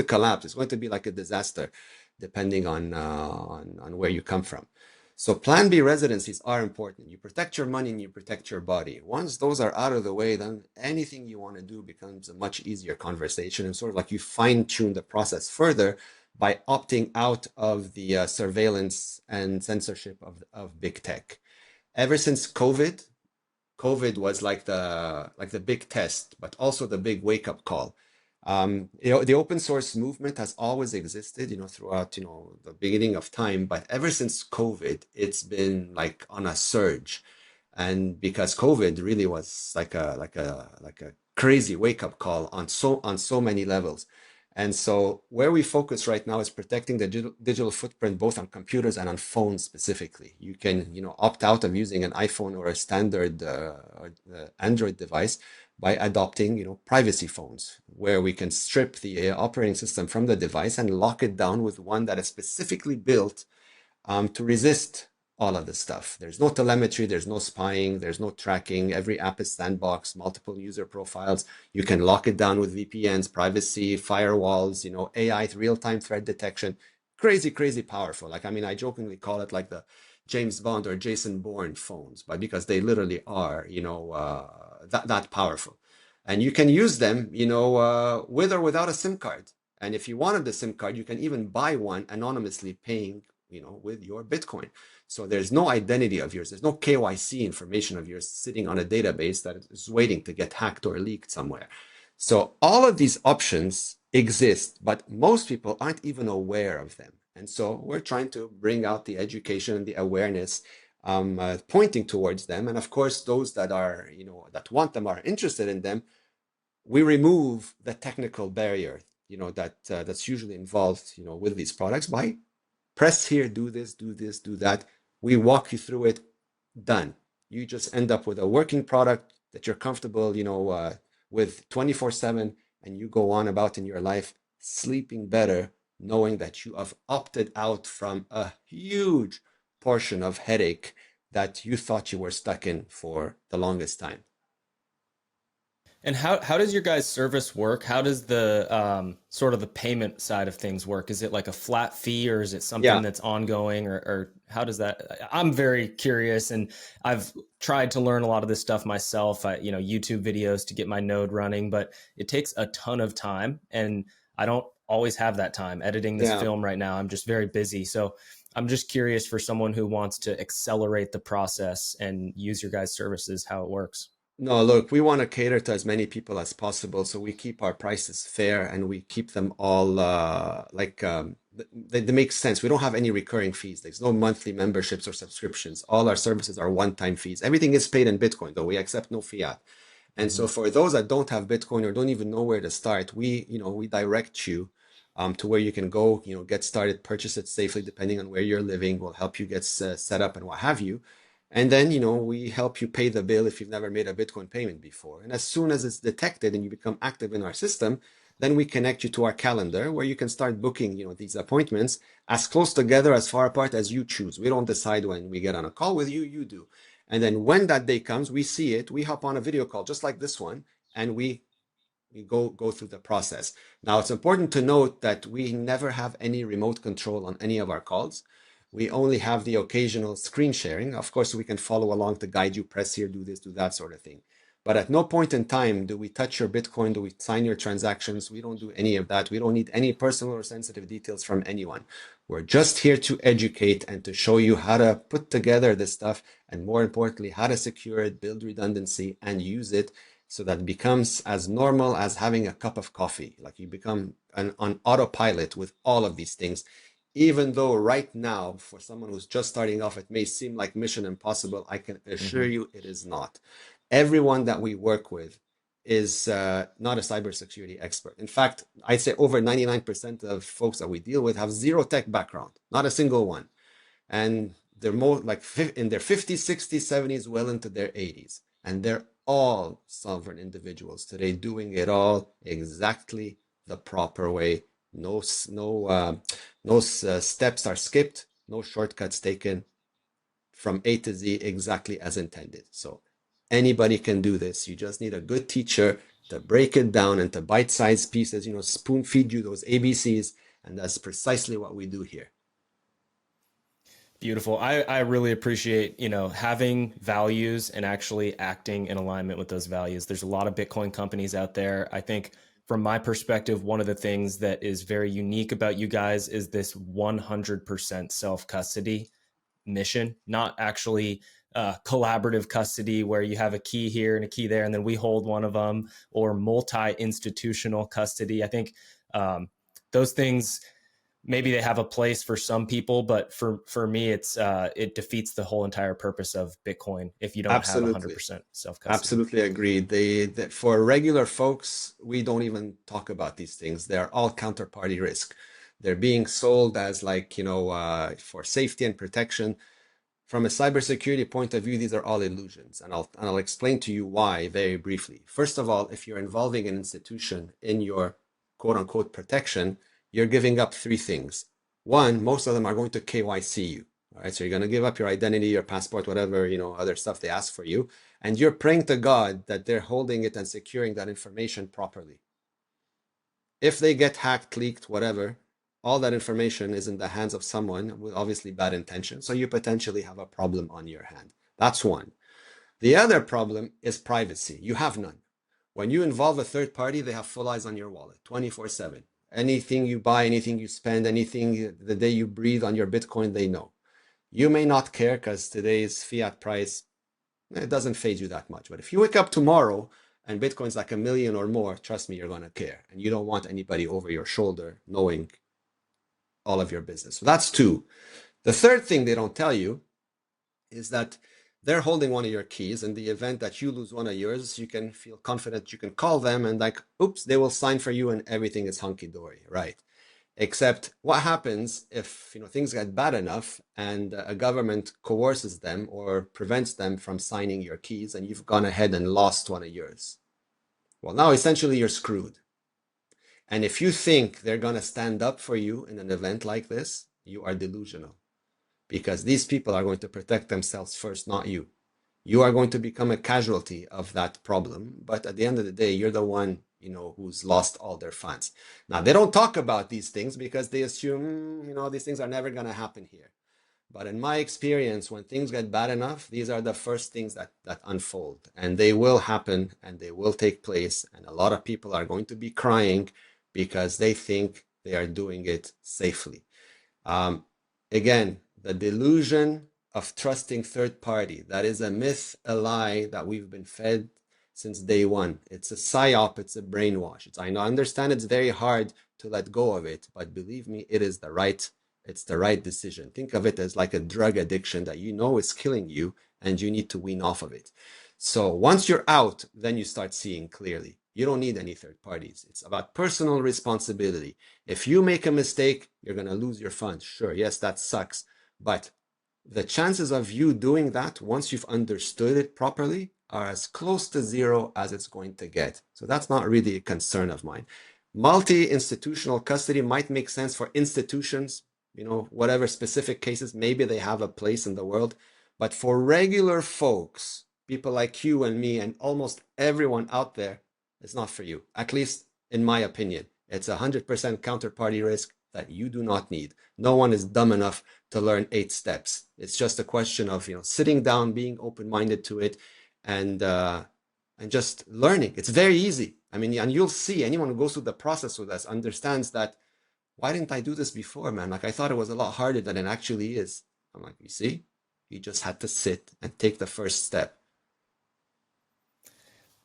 collapse. It's going to be like a disaster, depending on where you come from. So Plan B residencies are important. You protect your money and you protect your body. Once those are out of the way, then anything you want to do becomes a much easier conversation, and sort of like you fine tune the process further by opting out of the surveillance and censorship of big tech. Ever since COVID was like the big test, but also the big wake up call. The open source movement has always existed, throughout, the beginning of time, but ever since COVID, it's been like on a surge. And because COVID really was like a crazy wake up call on so many levels. And so where we focus right now is protecting the digital footprint, both on computers and on phones specifically. You can, opt out of using an iPhone or a standard Android device by adopting, privacy phones, where we can strip the operating system from the device and lock it down with one that is specifically built to resist all of this stuff. There's no telemetry, there's no spying, there's no tracking. Every app is sandbox, multiple user profiles. You can lock it down with VPNs, privacy, firewalls, AI, real-time threat detection. Crazy, crazy powerful. Like, I mean, I jokingly call it like the James Bond or Jason Bourne phones, but because they literally are, that powerful. And you can use them, with or without a SIM card. And if you wanted the SIM card, you can even buy one anonymously, paying with your Bitcoin. So there's no identity of yours. There's no KYC information of yours sitting on a database that is waiting to get hacked or leaked somewhere. So all of these options exist, but most people aren't even aware of them. And so we're trying to bring out the education and the awareness, pointing towards them. And of course, those that are, that want them, are interested in them. We remove the technical barrier, that's usually involved, with these products, by press here, do this, do this, do that. We walk you through it, done. You just end up with a working product that you're comfortable, with 24/7, and you go on about in your life sleeping better, knowing that you have opted out from a huge portion of headache that you thought you were stuck in for the longest time. And how does your guys' service work? How does the sort of the payment side of things work? Is it like a flat fee, or is it something Yeah. that's ongoing, or how does that? I'm very curious, and I've tried to learn a lot of this stuff myself. YouTube videos to get my node running, but it takes a ton of time, and I don't always have that time editing this Yeah. film right now. I'm just very busy, so I'm just curious for someone who wants to accelerate the process and use your guys' services, how it works. No, look, we want to cater to as many people as possible, so we keep our prices fair and we keep them all they make sense. We don't have any recurring fees. There's no monthly memberships or subscriptions. All our services are one-time fees. Everything is paid in Bitcoin, though we accept no fiat. And Mm-hmm. so for those that don't have Bitcoin or don't even know where to start, we direct you to where you can go, get started, purchase it safely, depending on where you're living. We'll help you get set up and what have you. And then, we help you pay the bill if you've never made a Bitcoin payment before. And as soon as it's detected and you become active in our system, then we connect you to our calendar where you can start booking, these appointments as close together, as far apart as you choose. We don't decide when we get on a call with you, you do. And then when that day comes, we see it, we hop on a video call just like this one, and we go through the process. Now, it's important to note that we never have any remote control on any of our calls. We only have the occasional screen sharing. Of course, we can follow along to guide you, press here, do this, do that sort of thing. But at no point in time do we touch your Bitcoin, do we sign your transactions. We don't do any of that. We don't need any personal or sensitive details from anyone. We're just here to educate and to show you how to put together this stuff, and more importantly, how to secure it, build redundancy, and use it so that it becomes as normal as having a cup of coffee. Like you become on autopilot with all of these things, even though right now, for someone who's just starting off, it may seem like mission impossible. I can assure Mm-hmm. you it is not. Everyone that we work with is not a cybersecurity expert. In fact, I'd say over 99% of folks that we deal with have zero tech background, not a single one. And they're more like in their 50s, 60s, 70s, well into their 80s. And they're all sovereign individuals today doing it all exactly the proper way. No steps are skipped, no shortcuts taken, from A to Z exactly as intended. So anybody can do this. You just need a good teacher to break it down into bite-sized pieces, spoon feed you those ABCs, and that's precisely what we do here. Beautiful. I really appreciate, having values and actually acting in alignment with those values. There's a lot of Bitcoin companies out there. I think from my perspective, one of the things that is very unique about you guys is this 100% self custody mission, not actually collaborative custody where you have a key here and a key there, and then we hold one of them, or multi institutional custody. I think those things maybe they have a place for some people, but for me, it defeats the whole entire purpose of Bitcoin if you don't have Absolutely. 100% self custody. Absolutely agreed. For regular folks, we don't even talk about these things. They're all counterparty risk. They're being sold as like, for safety and protection. From a cybersecurity point of view, these are all illusions. And I'll explain to you why very briefly. First of all, if you're involving an institution in your quote unquote protection, you're giving up three things. One, most of them are going to KYC you. All right, so you're going to give up your identity, your passport, whatever, other stuff they ask for you. And you're praying to God that they're holding it and securing that information properly. If they get hacked, leaked, whatever, all that information is in the hands of someone with obviously bad intention. So you potentially have a problem on your hand. That's one. The other problem is privacy. You have none. When you involve a third party, they have full eyes on your wallet 24/7. Anything you buy, anything you spend, anything the day you breathe on your Bitcoin, they know. You may not care because today's fiat price, it doesn't phase you that much. But if you wake up tomorrow and Bitcoin's like 1 million or more, trust me, you're going to care. And you don't want anybody over your shoulder knowing all of your business. So that's two. The third thing they don't tell you is that they're holding one of your keys. In the event that you lose one of yours, you can feel confident you can call them and like, oops, they will sign for you and everything is hunky dory, right? Except what happens if things get bad enough and a government coerces them or prevents them from signing your keys and you've gone ahead and lost one of yours. Well, now essentially you're screwed. And if you think they're going to stand up for you in an event like this, you are delusional because these people are going to protect themselves first, not you. you are going to become a casualty of that problem. But at the end of the day, you're the one, who's lost all their funds. Now, they don't talk about these things because they assume, these things are never going to happen here. But in my experience, when things get bad enough, these are the first things that unfold, and they will happen and they will take place. And a lot of people are going to be crying because they think they are doing it safely. Again, the delusion of trusting third party, that is a myth, a lie that we've been fed since day one. It's a psyop, it's a brainwash. I understand it's very hard to let go of it, but believe me, it's the right decision. Think of it as like a drug addiction that is killing you and you need to wean off of it. So once you're out, then you start seeing clearly. You don't need any third parties. It's about personal responsibility. If you make a mistake, you're going to lose your funds. Sure, yes, that sucks. But the chances of you doing that once you've understood it properly are as close to zero as it's going to get. So that's not really a concern of mine. Multi-institutional custody might make sense for institutions, whatever specific cases, maybe they have a place in the world. But for regular folks, people like you and me and almost everyone out there, it's not for you. At least in my opinion, it's 100% counterparty risk that you do not need. No one is dumb enough to learn 8 steps. It's just a question of, sitting down, being open-minded to it, and just learning. It's very easy. And you'll see anyone who goes through the process with us understands that, why didn't I do this before, man? Like, I thought it was a lot harder than it actually is. I'm like, you see, you just had to sit and take the first step.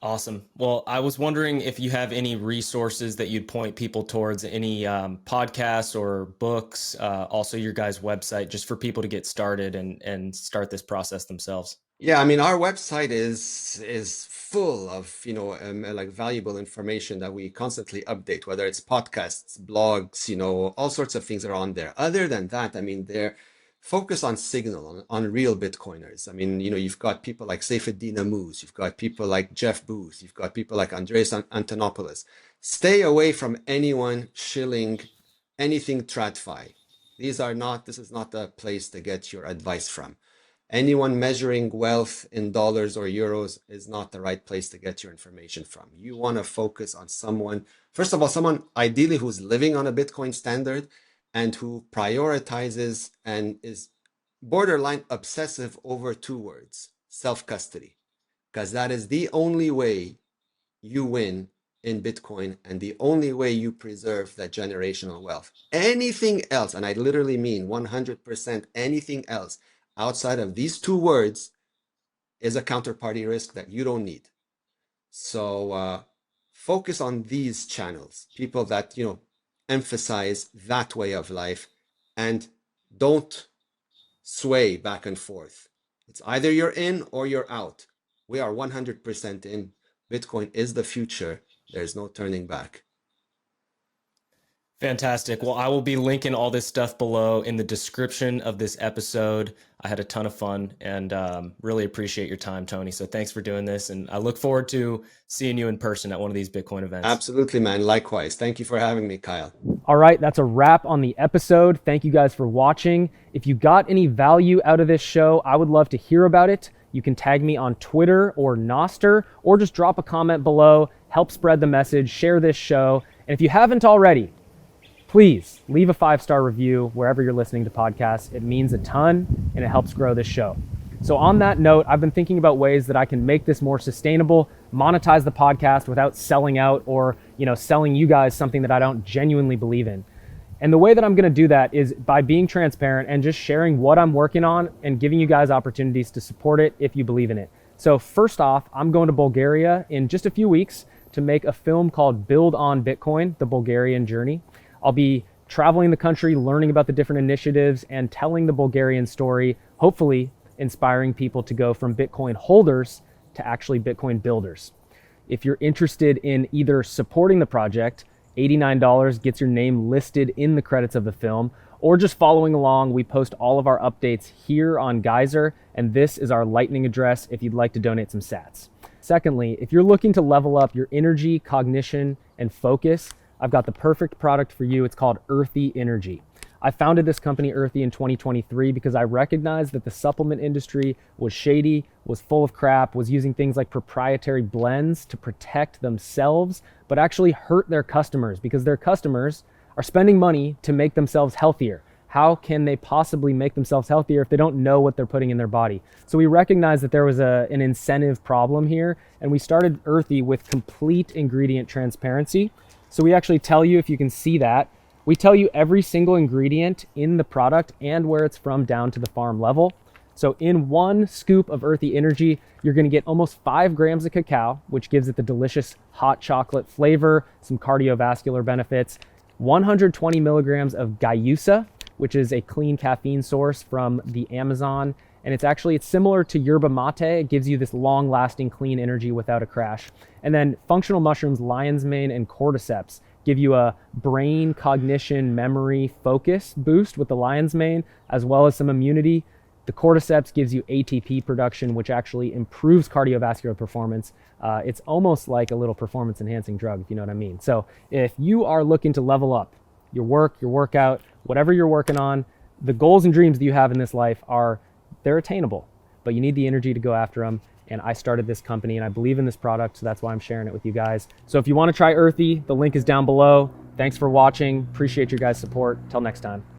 Awesome. Well, I was wondering if you have any resources that you'd point people towards, any podcasts or books, also your guys' website, just for people to get started and start this process themselves. Yeah, our website is full of like valuable information that we constantly update, whether it's podcasts, blogs, all sorts of things are on there. Other than that, they're focused on signal, on real Bitcoiners. You've got people like Saifedean Ammous, you've got people like Jeff Booth, you've got people like Andreas Antonopoulos. Stay away from anyone shilling anything TradFi. This is not the place to get your advice from. Anyone measuring wealth in dollars or euros is not the right place to get your information from. You want to focus on first of all, someone ideally who's living on a Bitcoin standard and who prioritizes and is borderline obsessive over 2 words: self-custody. Because that is the only way you win in Bitcoin and the only way you preserve that generational wealth. Anything else, and I literally mean 100% anything else, outside of these 2 words is a counterparty risk that you don't need. So focus on these channels, people that, emphasize that way of life, and don't sway back and forth. It's either you're in or you're out. We are 100% in. Bitcoin is the future. There's no turning back. Fantastic. Well, I will be linking all this stuff below in the description of this episode. I had a ton of fun and really appreciate your time, Tony. So thanks for doing this. And I look forward to seeing you in person at one of these Bitcoin events. Absolutely, man. Likewise. Thank you for having me, Kyle. All right, that's a wrap on the episode. Thank you guys for watching. If you got any value out of this show, I would love to hear about it. You can tag me on Twitter or Nostr, or just drop a comment below, help spread the message, share this show. And if you haven't already, please leave a 5-star review wherever you're listening to podcasts. It means a ton and it helps grow this show. So on that note, I've been thinking about ways that I can make this more sustainable, monetize the podcast without selling out or, selling you guys something that I don't genuinely believe in. And the way that I'm going to do that is by being transparent and just sharing what I'm working on and giving you guys opportunities to support it if you believe in it. So first off, I'm going to Bulgaria in just a few weeks to make a film called Build on Bitcoin, The Bulgarian Journey. I'll be traveling the country, learning about the different initiatives and telling the Bulgarian story, hopefully inspiring people to go from Bitcoin holders to actually Bitcoin builders. If you're interested in either supporting the project, $89 gets your name listed in the credits of the film, or just following along. We post all of our updates here on Geyser, and this is our Lightning address if you'd like to donate some sats. Secondly, if you're looking to level up your energy, cognition, and focus, I've got the perfect product for you. It's called Earthy Energy. I founded this company, Earthy, in 2023 because I recognized that the supplement industry was shady, was full of crap, was using things like proprietary blends to protect themselves, but actually hurt their customers because their customers are spending money to make themselves healthier. How can they possibly make themselves healthier if they don't know what they're putting in their body? So we recognized that there was an incentive problem here, and we started Earthy with complete ingredient transparency. So we actually tell you, if you can see that, we tell you every single ingredient in the product and where it's from down to the farm level. So in one scoop of Earthy Energy, you're gonna get almost 5 grams of cacao, which gives it the delicious hot chocolate flavor, some cardiovascular benefits, 120 milligrams of guayusa, which is a clean caffeine source from the Amazon. And it's similar to yerba mate. It gives you this long lasting clean energy without a crash. And then functional mushrooms, lion's mane and cordyceps give you a brain, cognition, memory, focus boost with the lion's mane, as well as some immunity. The cordyceps gives you ATP production, which actually improves cardiovascular performance. It's almost like a little performance enhancing drug, if you know what I mean. So if you are looking to level up your work, your workout, whatever you're working on, the goals and dreams that you have in this life they're attainable, but you need the energy to go after them. And I started this company and I believe in this product, so that's why I'm sharing it with you guys. So if you want to try Earthy, the link is down below. Thanks for watching. Appreciate your guys' support. Till next time.